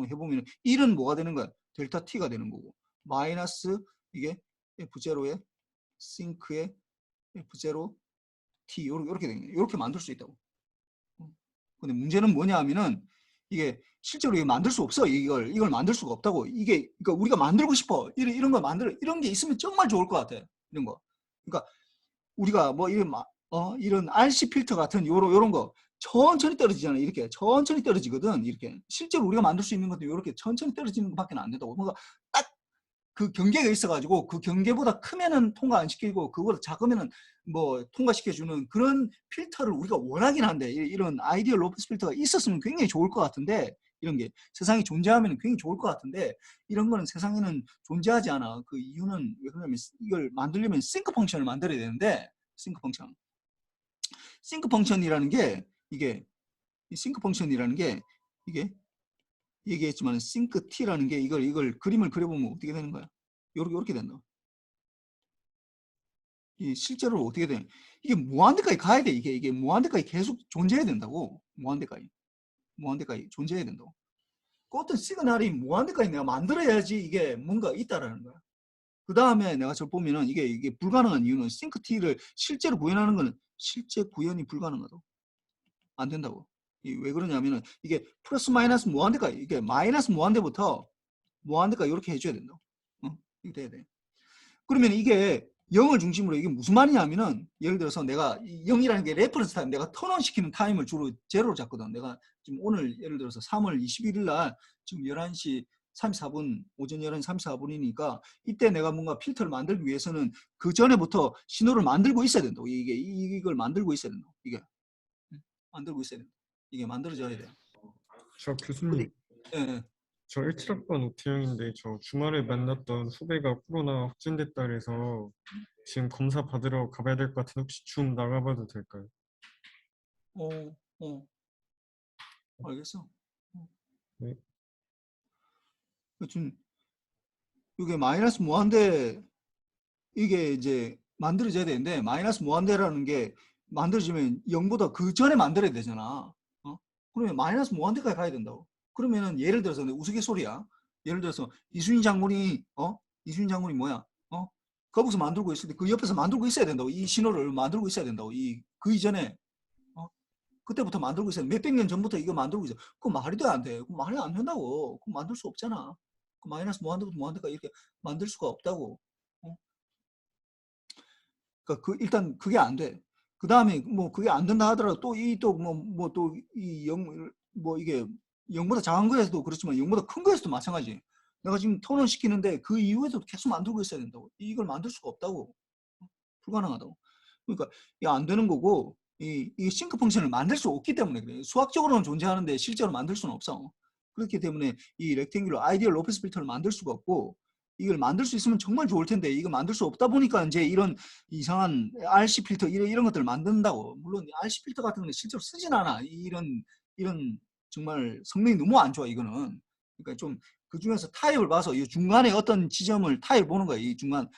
해보면은 1은 뭐가 되는 거야? 델타 T가 되는 거고 마이너스 이게 F0의 싱크의 F0 T 이렇게 되는 거예요. 이렇게 만들 수 있다고. 근데 문제는 뭐냐 하면은 이게 실제로 이거 만들 수 없어. 이걸 만들 수가 없다고. 이게 그러니까 우리가 만들고 싶어. 이런 거 이런 게 있으면 정말 좋을 것 같아. 이런 거. 그러니까 우리가 뭐 이런 RC 필터 같은 요런 거 천천히 떨어지잖아. 이렇게 천천히 떨어지거든. 이렇게 실제로 우리가 만들 수 있는 것도 이렇게 천천히 떨어지는 것밖에 안 된다고. 뭔가 딱 그 경계가 있어가지고 그 경계보다 크면은 통과 안 시키고 그거보다 작으면은 뭐 통과시켜주는 그런 필터를 우리가 원하긴 한데 이런 아이디얼 로페스 필터가 있었으면 굉장히 좋을 것 같은데 이런 게 세상에 존재하면 굉장히 좋을 것 같은데 이런 거는 세상에는 존재하지 않아. 그 이유는 왜 그러냐면 이걸 만들려면 싱크 펑션을 만들어야 되는데 싱크 펑션이라는 게 이게 싱크 펑션이라는 게 이게 얘기했지만 싱크 T라는 게 이걸 그림을 그려보면 어떻게 되는 거야? 요렇게 된다. 이 실제로 어떻게 돼? 이게 무한대까지 가야 돼. 이게 무한대까지 계속 존재해야 된다고. 무한대까지 존재해야 된다고. 그 어떤 시그널이 무한대까지 내가 만들어야지 이게 뭔가 있다라는 거야. 그 다음에 내가 저 보면은 이게 불가능한 이유는 싱크 T를 실제로 구현하는 거는 실제 구현이 불가능하다고. 안 된다고. 왜 그러냐면은 이게 플러스 마이너스 무한대까지 이게 마이너스 무한대부터 무한대까지 이렇게 해줘야 된다고. 이게 돼야 돼. 그러면 이게 0을 중심으로 이게 무슨 말이냐면은 예를 들어서 내가 0이라는 게 레퍼런스 타임 내가 턴온 시키는 타임을 주로 제로로 잡거든. 내가 지금 오늘 예를 들어서 3월 21일 날 지금 11시 34분 오전 11시 34분이니까 이때 내가 뭔가 필터를 만들기 위해서는 그 전에부터 신호를 만들고 있어야 된다고. 이걸 만들고 있어야 된다고. 이게 만들고 있어야 된다. 이게 만들어져야 돼. 저 교수님, 예, 예. 저 17학번 오태영인데 저 주말에 만났던 후배가 코로나 확진됐다 그래서 지금 검사 받으러 가봐야 될 것 같은데 혹시 줌 나가봐도 될까요? 알겠어. 네. 지금 이게 마이너스 무한대 이게 이제 만들어져야 되는데 마이너스 무한대라는 게 만들어지면 0보다 그 전에 만들어야 되잖아. 그러면 마이너스 무한대까지 가야 된다고. 그러면은 예를 들어서 우스갯소리야. 예를 들어서 이순신 장군이 뭐야? 거기서 만들고 있을 때 그 옆에서 만들고 있어야 된다고. 이 신호를 만들고 있어야 된다고. 그 이전에 그때부터 만들고 있어요. 몇백 년 전부터 이거 만들고 있어요. 그거 말이 안 돼. 그거 말이 안 된다고. 그거 만들 수 없잖아. 그 마이너스 무한대부터 무한대까지 이렇게 만들 수가 없다고. 그러니까 일단 그게 안 돼. 그 다음에 뭐 그게 안 된다 하더라도 또 이게 0보다 작은 거에서도 그렇지만 0보다 큰 거에서도 마찬가지. 내가 지금 턴온 시키는데 그 이후에도 계속 만들고 있어야 된다고. 이걸 만들 수가 없다고. 불가능하다고. 그러니까 이게 안 되는 거고 이 싱크 펑션을 만들 수 없기 때문에 그래요. 수학적으로는 존재하는데 실제로 만들 수는 없어. 그렇기 때문에 이 렉탱귤러 아이디얼 로페스 필터를 만들 수가 없고 이걸 만들 수 있으면 정말 좋을 텐데 이거 만들 수 없다 보니까 이제 이런 이상한 RC 필터 이런 것들을 만든다고. 물론 RC 필터 같은 거는 실제로 쓰진 않아. 이런 정말 성능이 너무 안 좋아 이거는. 그러니까 좀 그 중에서 타입을 봐서 이 중간에 어떤 지점을 타입 보는 거야. 이 중간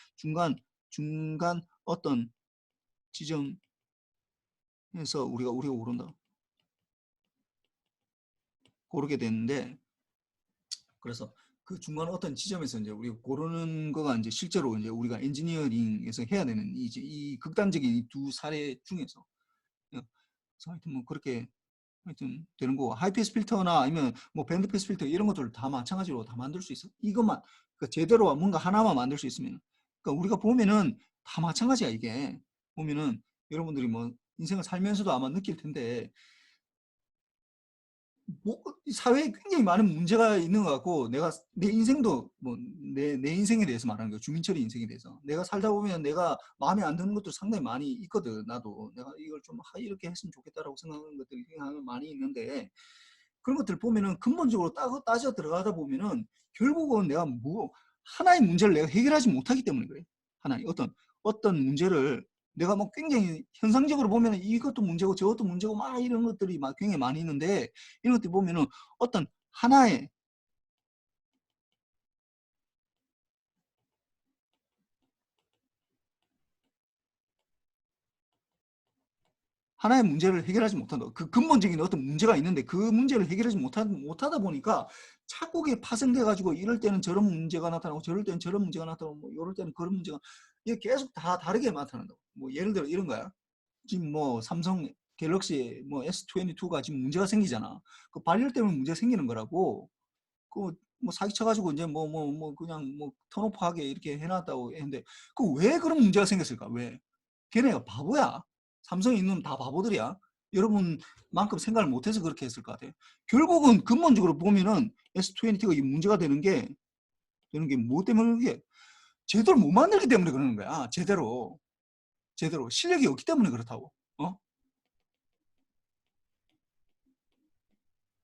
어떤 지점에서 우리가 고른다. 고르게 되는데 그래서 그 중간 어떤 지점에서 이제 우리가 고르는 거가 이제 실제로 이제 우리가 엔지니어링에서 해야 되는 이 극단적인 이 두 사례 중에서 그래서 하여튼 뭐 그렇게 하여튼 되는 거고 하이패스 필터나 아니면 뭐 밴드패스 필터 이런 것들 다 마찬가지로 다 만들 수 있어. 이것만 그러니까 제대로 뭔가 하나만 만들 수 있으면 그러니까 우리가 보면은 다 마찬가지야. 이게 보면은 여러분들이 뭐 인생을 살면서도 아마 느낄 텐데 이 사회에 굉장히 많은 문제가 있는 것 같고 내가 내 인생도 뭐 내 인생에 대해서 말하는 거야. 주민철이 인생에 대해서 내가 살다 보면 내가 마음에 안 드는 것도 상당히 많이 있거든. 나도 내가 이걸 좀 이렇게 했으면 좋겠다라고 생각하는 것들이 많이 있는데 그런 것들 보면은 근본적으로 따져 들어가다 보면은 결국은 내가 뭐 하나의 문제를 내가 해결하지 못하기 때문에 그래. 하나의 어떤 문제를 내가 뭐 굉장히 현상적으로 보면은 이것도 문제고 저것도 문제고 막 이런 것들이 막 굉장히 많이 있는데 이런 것들 보면은 어떤 하나의 문제를 해결하지 못한다. 그 근본적인 어떤 문제가 있는데 그 문제를 해결하지 못하다 보니까 자꾸 그게 파생돼 가지고 이럴 때는 저런 문제가 나타나고 저럴 때는 저런 문제가 나타나고 뭐 이럴 때는 그런 문제가 이게 계속 다 다르게 나타난다고. 뭐 예를 들어 이런 거야. 지금 뭐 삼성 갤럭시 뭐 S22가 지금 문제가 생기잖아. 그 발열 때문에 문제가 생기는 거라고. 그 뭐 사기쳐가지고 이제 뭐 그냥 뭐 턴오프하게 이렇게 해놨다고 했는데 그 왜 그런 문제가 생겼을까? 왜? 걔네가 바보야. 삼성에 있는 다 바보들이야. 여러분만큼 생각을 못해서 그렇게 했을 것 같아요. 결국은 근본적으로 보면은 S20가 이 문제가 되는 게 뭐 때문에 그게 제대로 못 만들기 때문에 그러는 거야. 제대로 실력이 없기 때문에 그렇다고.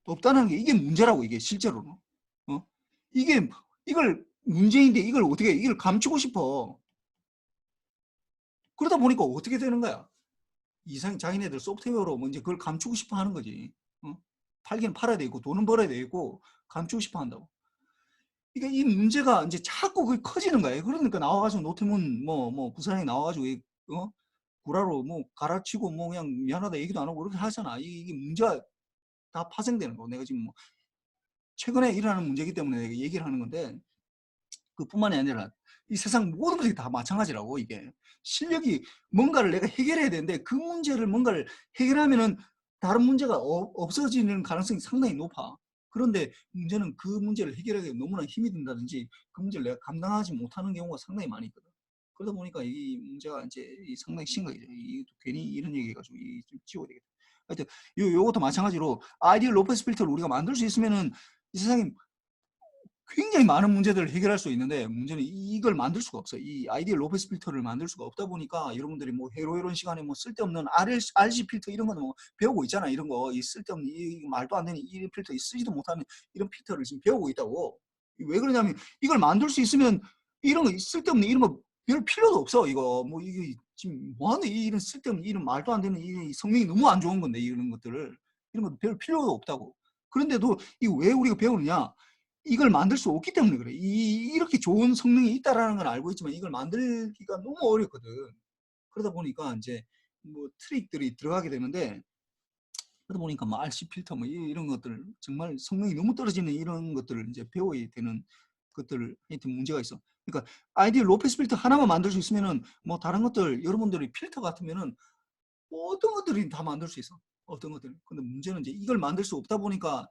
없다는 게 이게 문제라고 이게 실제로는. 이걸 문제인데 이걸 어떻게 이걸 감추고 싶어. 그러다 보니까 어떻게 되는 거야? 자기네들 소프트웨어로 뭐 이제 그걸 감추고 싶어 하는 거지. 팔기는 팔아야 되고 돈은 벌어야 되고 감추고 싶어 한다고. 그러니까 이 문제가 이제 자꾸 그게 커지는 거예요. 그러니까 나와가지고 노태문 뭐 부사장이 나와가지고 구라로 뭐 갈아치고 뭐 그냥 미안하다 얘기도 안 하고 그렇게 하잖아. 이게 문제가 다 파생되는 거. 내가 지금 뭐 최근에 일어나는 문제이기 때문에 내가 얘기를 하는 건데 그뿐만이 아니라 이 세상 모든 것이 다 마찬가지라고. 이게 실력이 뭔가를 내가 해결해야 되는데 그 문제를 뭔가를 해결하면은 다른 문제가 없어지는 가능성이 상당히 높아. 그런데 문제는 그 문제를 해결하기 너무나 힘이 든다든지 그 문제를 내가 감당하지 못하는 경우가 상당히 많이 있거든. 그러다 보니까 이 문제가 이제 상당히 심각해져. 괜히 이런 얘기 해가지고 좀 지워야 되겠다. 하여튼 요것도 마찬가지로 아이디어 로페스 필터를 우리가 만들 수 있으면은 이 세상에 굉장히 많은 문제들을 해결할 수 있는데 문제는 이걸 만들 수가 없어요. 이 아이디얼 로페스 필터를 만들 수가 없다 보니까 여러분들이 뭐 이런 시간에 뭐 쓸데없는 RC 필터 이런 거는 뭐 배우고 있잖아. 이런 거 이 쓸데없는 이 말도 안 되는 이 필터 쓰지도 못하는 이런 필터를 지금 배우고 있다고. 왜 그러냐면 이걸 만들 수 있으면 이런 거 쓸데없는 이런 거 별 필요도 없어. 이거 뭐 이게 지금 뭐하는 이런 쓸데없는 이런 말도 안 되는 이 성능이 너무 안 좋은 건데 이런 것들을 이런 것도 별 필요도 없다고. 그런데도 이 왜 우리가 배우느냐? 이걸 만들 수 없기 때문에 그래. 이렇게 좋은 성능이 있다라는 걸 알고 있지만 이걸 만들기가 너무 어렵거든. 그러다 보니까 이제 뭐 트릭들이 들어가게 되는데 그러다 보니까 뭐 RC 필터 뭐 이런 것들 정말 성능이 너무 떨어지는 이런 것들을 이제 배워야 되는 것들 하여튼 문제가 있어. 그러니까 아이디어 로페스 필터 하나만 만들 수 있으면은 뭐 다른 것들 여러분들이 필터 같으면은 어떤 것들이 다 만들 수 있어. 어떤 것들. 근데 문제는 이제 이걸 만들 수 없다 보니까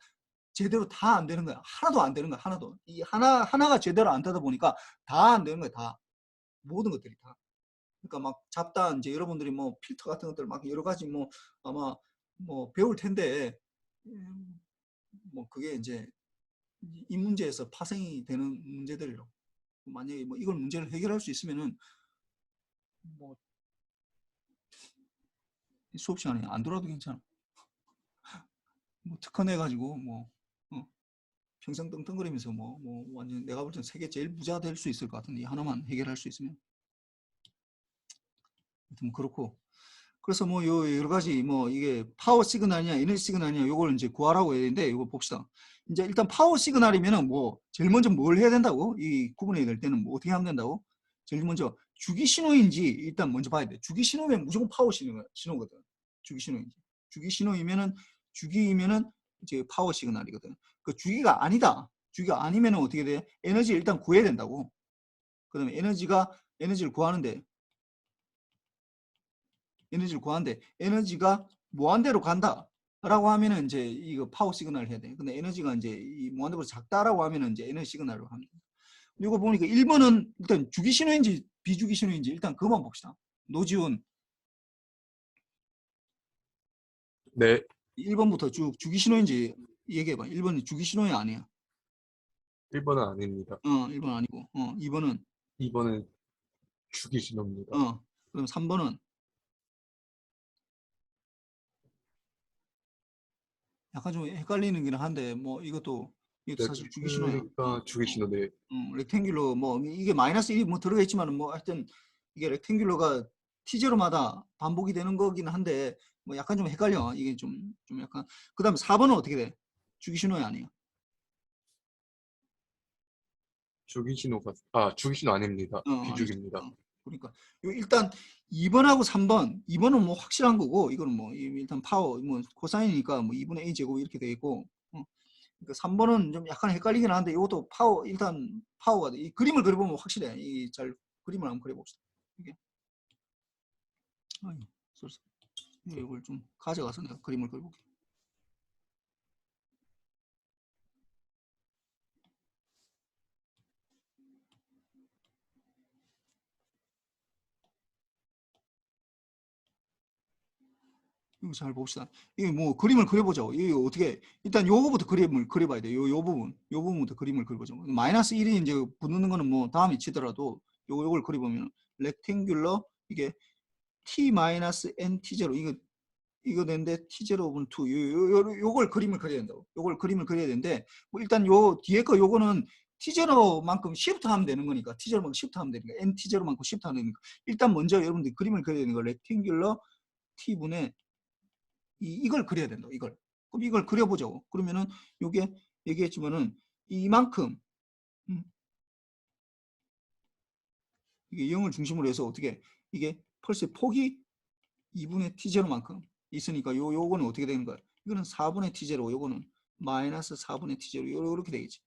제대로 다 안 되는 거야. 하나도 안 되는 거야. 하나도. 이 하나가 제대로 안 되다 보니까 다 안 되는 거야. 다. 모든 것들이 다. 그러니까 막 잡다 이제 여러분들이 뭐 필터 같은 것들 막 여러 가지 뭐 아마 뭐 배울 텐데 뭐 그게 이제 이 문제에서 파생이 되는 문제들이라고. 만약에 뭐 이걸 문제를 해결할 수 있으면은 뭐 수업 시간에 안 들어도 괜찮아. 뭐 특허내가지고 뭐 평생 떵떵거리면서 뭐 완전 내가 볼 땐 세계 제일 부자 될 수 있을 것 같은데 이 하나만 해결할 수 있으면. 뭐 그렇고 그래서 뭐 요 여러 가지 뭐 이게 파워 시그널이냐 에너지 시그널이냐 요걸 이제 구하라고 해야 되는데 요거 봅시다. 이제 일단 파워 시그널이면은 뭐 제일 먼저 뭘 해야 된다고? 이 구분해야 될 때는 뭐 어떻게 하면 된다고? 제일 먼저 주기 신호인지 일단 먼저 봐야 돼. 주기 신호면 무조건 파워 신호거든. 주기 신호인지. 주기 신호이면은 주기이면은 이제 파워 시그널이거든. 그 주기가 아니다. 주기가 아니면은 어떻게 돼? 에너지 일단 구해야 된다고. 그다음에 에너지를 구하는데 에너지가 무한대로 간다라고 하면은 이제 이거 파워 시그널을 해야 돼. 근데 에너지가 이제 이 무한대보다 작다라고 하면은 이제 에너지 시그널로 하면 돼. 이거 보니까 1번은 일단 주기 신호인지 비주기 신호인지 일단 그것만 봅시다. 노지훈 네. 1번부터 쭉 주기 신호인지 얘기해봐. 1번이 주기 신호야 아니야? 1번은 아닙니다. 1번 아니고. 2번은 2번은 주기 신호입니다. 그럼 3번은 약간 좀 헷갈리는 긴 한데 뭐 이것도 사실 주기 신호야. 가 주기 신호. 네. 렉탱귤러 뭐 이게 마이너스 1이 뭐 들어가 있지만은 뭐 하여튼 이게 렉탱귤러가 T제로마다 반복이 되는 거긴 한데 뭐 약간 좀 헷갈려. 이게 좀 약간. 그다음 4번은 어떻게 돼? 주기 신호야 아니야? 주기 신호 아닙니다. 비주기입니다. 그러니까 일단 2번하고 3번, 2번은 뭐 확실한 거고 이거는 뭐 일단 파워 뭐 코사인이니까 뭐 2분의 a 제곱 이렇게 돼 있고 그러니까 3번은 좀 약간 헷갈리긴 하는데 이것도 파워 일단 파워가 돼. 이 그림을 그려보면 확실해. 이 잘 그림을 한번 그려봅시다. 이게 아유, 이걸 좀 가져가서 내가 그림을 그려볼게. 이거 잘 봅시다. 이게 뭐 그림을 그려보자고. 이게 어떻게 일단 요거부터 그림을 그려봐야 돼. 요 부분부터 그림을 그려보자고. 마이너스 1이 이제 붙는 거는 뭐 다음에 치더라도 요걸 그려보면 렉탱귤러 이게 t 마이너스 n t0 이거 되는데 t0 2 요걸 그림을 그려야 된다고. 요걸 그림을 그려야 되는데 뭐 일단 요 뒤에 거 요거는 t0만큼 시프트 하면 되는 거니까 t0만큼 시프트 하면 되니까 n t0만큼 시프트 하면 되니까 일단 먼저 여러분들이 그림을 그려야 되는 거 렉탱귤러 t분의 이걸 그려야 된다. 이걸. 그럼 이걸 그려보자고. 그러면은 요게 얘기했지만은 이만큼 이게 0을 중심으로 해서 어떻게 이게 펄스의 폭이 2분의 t0만큼 있으니까 요거는 어떻게 되는 거야? 이거는 4분의 t0, 요거는 마이너스 4분의 t0 요렇게 되겠지.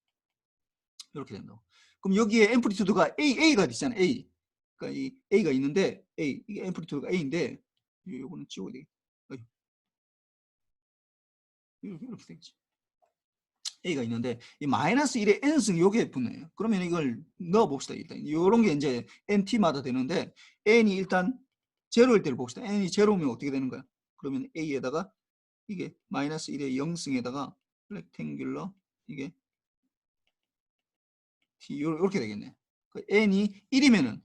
이렇게 된다고. 그럼 여기에 앰플리튜드가 A가 있잖아. A. 그러니까 이 A가 있는데 이게 앰플리튜드가 A인데 요거는 지워야 되겠다. 이렇게 되겠지. A가 있는데 이 마이너스 1의 n승 요게 붙네요. 그러면 이걸 넣어 봅시다. 일단 요런 게 이제 nt마다 되는데 n이 일단 제로일 때를 봅시다. n이 제로면 어떻게 되는 거야? 그러면 A에다가 이게 마이너스 1의 0승에다가 렉탱귤러 이게 t 요렇게 되겠네. n이 1이면은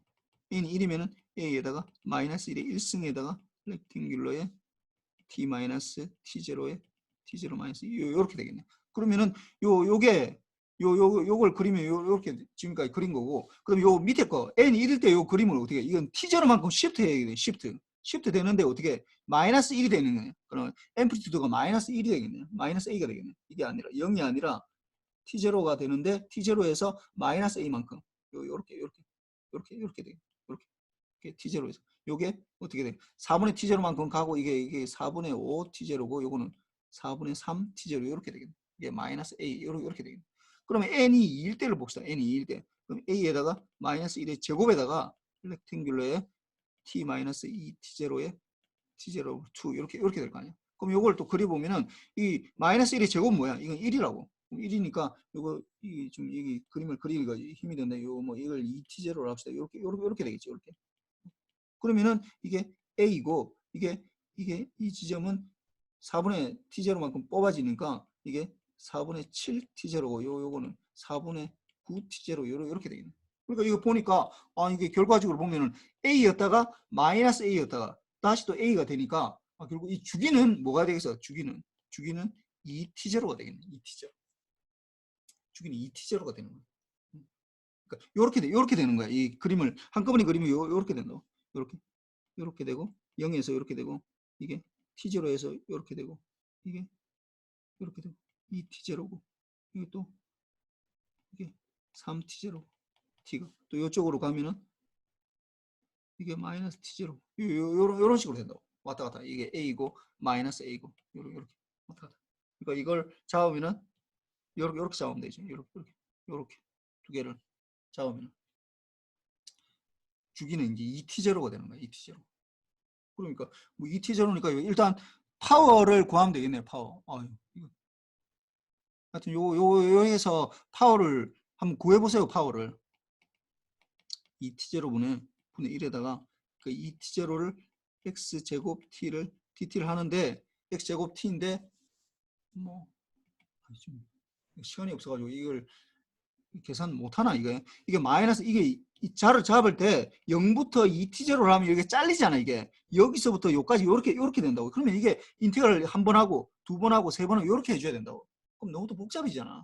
A에다가 마이너스 1의 1승에다가 렉탱귤러의 t 마이너스 t0의 t0 마이너스 요렇게 되겠네. 그러면은 요걸 그리면 요렇게 지금까지 그린 거고, 그럼 요 밑에 거 n이 1일 때 요 그림을 어떻게 해? 이건 t0만큼 시프트 해야 돼. 시프트 되는데 어떻게 마이너스 1이 되는 거예요. 그러면 앰플리튜드가 마이너스 1이 되겠네. 마이너스 a가 되겠네. 이게 아니라 0이 아니라 t0가 되는데 t0에서 마이너스 a만큼 요렇게 되겠네. 이렇게 t0에서 요게 어떻게 돼? 4분의 t0만큼 가고 이게 4분의 5 t0고 요거는 4분의 3 t0 이렇게 되겠네. 이게 마이너스 a 이렇게 되겠네. 그러면 n이 2일 때를 봅시다. n이 2일 때. 그럼 a에다가 마이너스 1의 제곱에다가 렉탱귤러의 t 마이너스 2 t0의 t0 2 이렇게 될 거 아니야. 그럼 요걸 또 그려보면은 이 마이너스 1의 제곱 뭐야? 이건 1이라고. 1이니까 요거 이 그림을 그리기가 힘이 드는데 요 뭐 이걸 2t0로 합시다. 이렇게 되겠죠. 이렇게. 그러면은 이게 a이고 이게 이 지점은 4분의 t0만큼 뽑아지니까 이게 4분의 7 t0고 요거는 4분의 9 t0 이렇게 되겠네. 그러니까 이거 보니까 이게 결과적으로 보면은 a였다가 마이너스 a였다가 다시 또 a가 되니까 결국 이 주기는 뭐가 되겠어? 주기는 2t0가 되겠네. 2t0. 주기는 2t0가 되는 거야. 그러니까 요렇게 되는 거야. 이 그림을 한꺼번에 그리면 요렇게 된다고. 요렇게 되고 0에서 이렇게 되고 이게 t0에서 이렇게 되고 이게 이렇게 되고 2t0고 이게 또 이게 3t0 t가 또 이쪽으로 가면은 이게 마이너스 t0 요런 식으로 된다고. 왔다 갔다. 이게 a고 마이너스 a고 요렇게 왔다 갔다. 그러니까 이걸 잡으면은 요렇게 잡으면 되죠. 요렇게 두 개를 잡으면 주기는 이제 2t0가 되는 거야. 2t0. 그러니까 뭐 2t0니까 일단 파워를 구하면 되겠네요. 파워. 이거. 하여튼 요에서 파워를 한번 구해보세요. 파워를 2t0분의 1에다가 그 2t0를 x제곱 t를 dt를 하는데 x제곱 t인데 뭐 지금 시간이 없어가지고 이걸 계산 못하나 이게 마이너스 이게 이 자를 잡을 때 0부터 2t0로 하면 이게 잘리잖아. 이게 여기서부터 여기까지 요렇게 된다고. 그러면 이게 인테그랄 한 번 하고 두 번 하고 세 번 하고 요렇게 해줘야 된다고. 그럼 너무 또 복잡이잖아.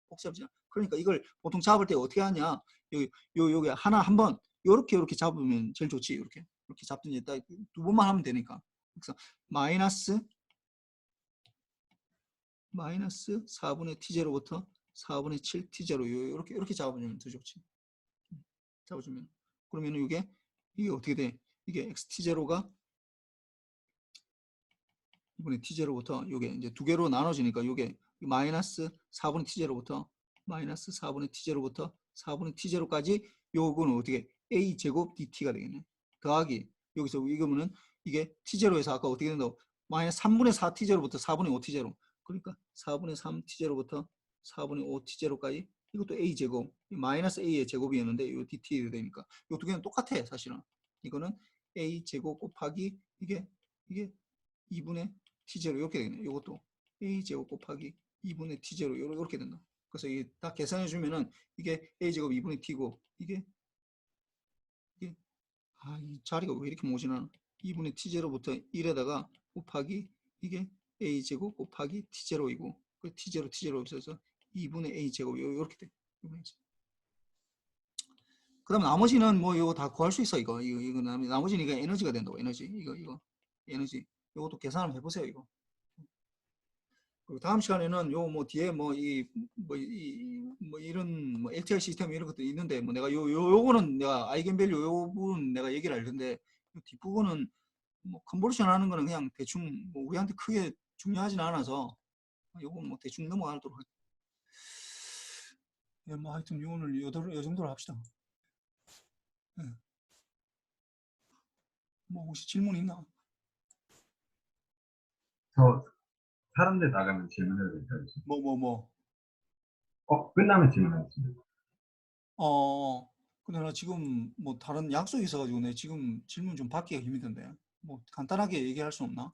복잡이잖아. 그러니까 이걸 보통 잡을 때 어떻게 하냐? 여기 하나 한 번 요렇게 잡으면 제일 좋지. 이렇게 잡든지 딱 두 번만 하면 되니까. 그래서 마이너스 4분의 t0부터 4분의 7 t0 이렇게 잡아주면 더 좋지. 잡아주면 그러면 이게 어떻게 돼? 이게 x t0가 이번에 t0부터 이게 이제 두 개로 나눠지니까 이게 마이너스 4분의 t0부터 마이너스 4분의 t0부터 4분의 t0까지 요거는 어떻게 a 제곱 dt가 되겠네. 더하기 여기서 이거면은 이게 t0에서 아까 어떻게 된다고? 마이너스 3분의 4 t0부터 4분의 5 t0 그러니까 4분의 3 t0부터 4분의 5 t0까지 이것도 a 제곱 마이너스 a의 제곱이었는데 이 dt 되니까 이 두 개는 똑같아. 사실은 이거는 a 제곱 곱하기 이게 2분의 t0 이렇게 되겠네. 이것도 a 제곱 곱하기 2분의 t0 이렇게 된다. 그래서 이게 다 계산해 주면은 이게 a 제곱 2분의 t고 이게 이 자리가 왜 이렇게 모지나? 2분의 t0부터 1에다가 곱하기 이게 a 제곱 곱하기 t0이고 그 t0 없어서 2분의 a 제곱 이렇게 돼. 그다음 나머지는 뭐 이거 다 구할 수 있어. 이거 나머지는 이거 에너지가 된다고. 에너지 에너지 이것도 계산을 해보세요. 이거. 그리고 다음 시간에는 요 뭐 뒤에 뭐 이런 뭐 LTI 시스템 이런 것도 있는데 뭐 내가 요거는 내가 아이겐밸류 요 부분 내가 얘기를 할 텐데 뒷부분은 뭐 컨볼루션 하는 거는 그냥 대충 뭐 우리한테 크게 중요하진 않아서 요거 뭐 대충 넘어가도록 할게요. 예, 뭐 하여튼 오늘 요 정도로 합시다. 예. 뭐 혹시 질문 있나? 저 사람들 나가면 질문해도 될까요? 끝나면 질문하겠습니다. 근데 나 지금 뭐 다른 약속이 있어가지고 내 지금 질문 좀 받기가 힘들던데 뭐 간단하게 얘기할 수 없나?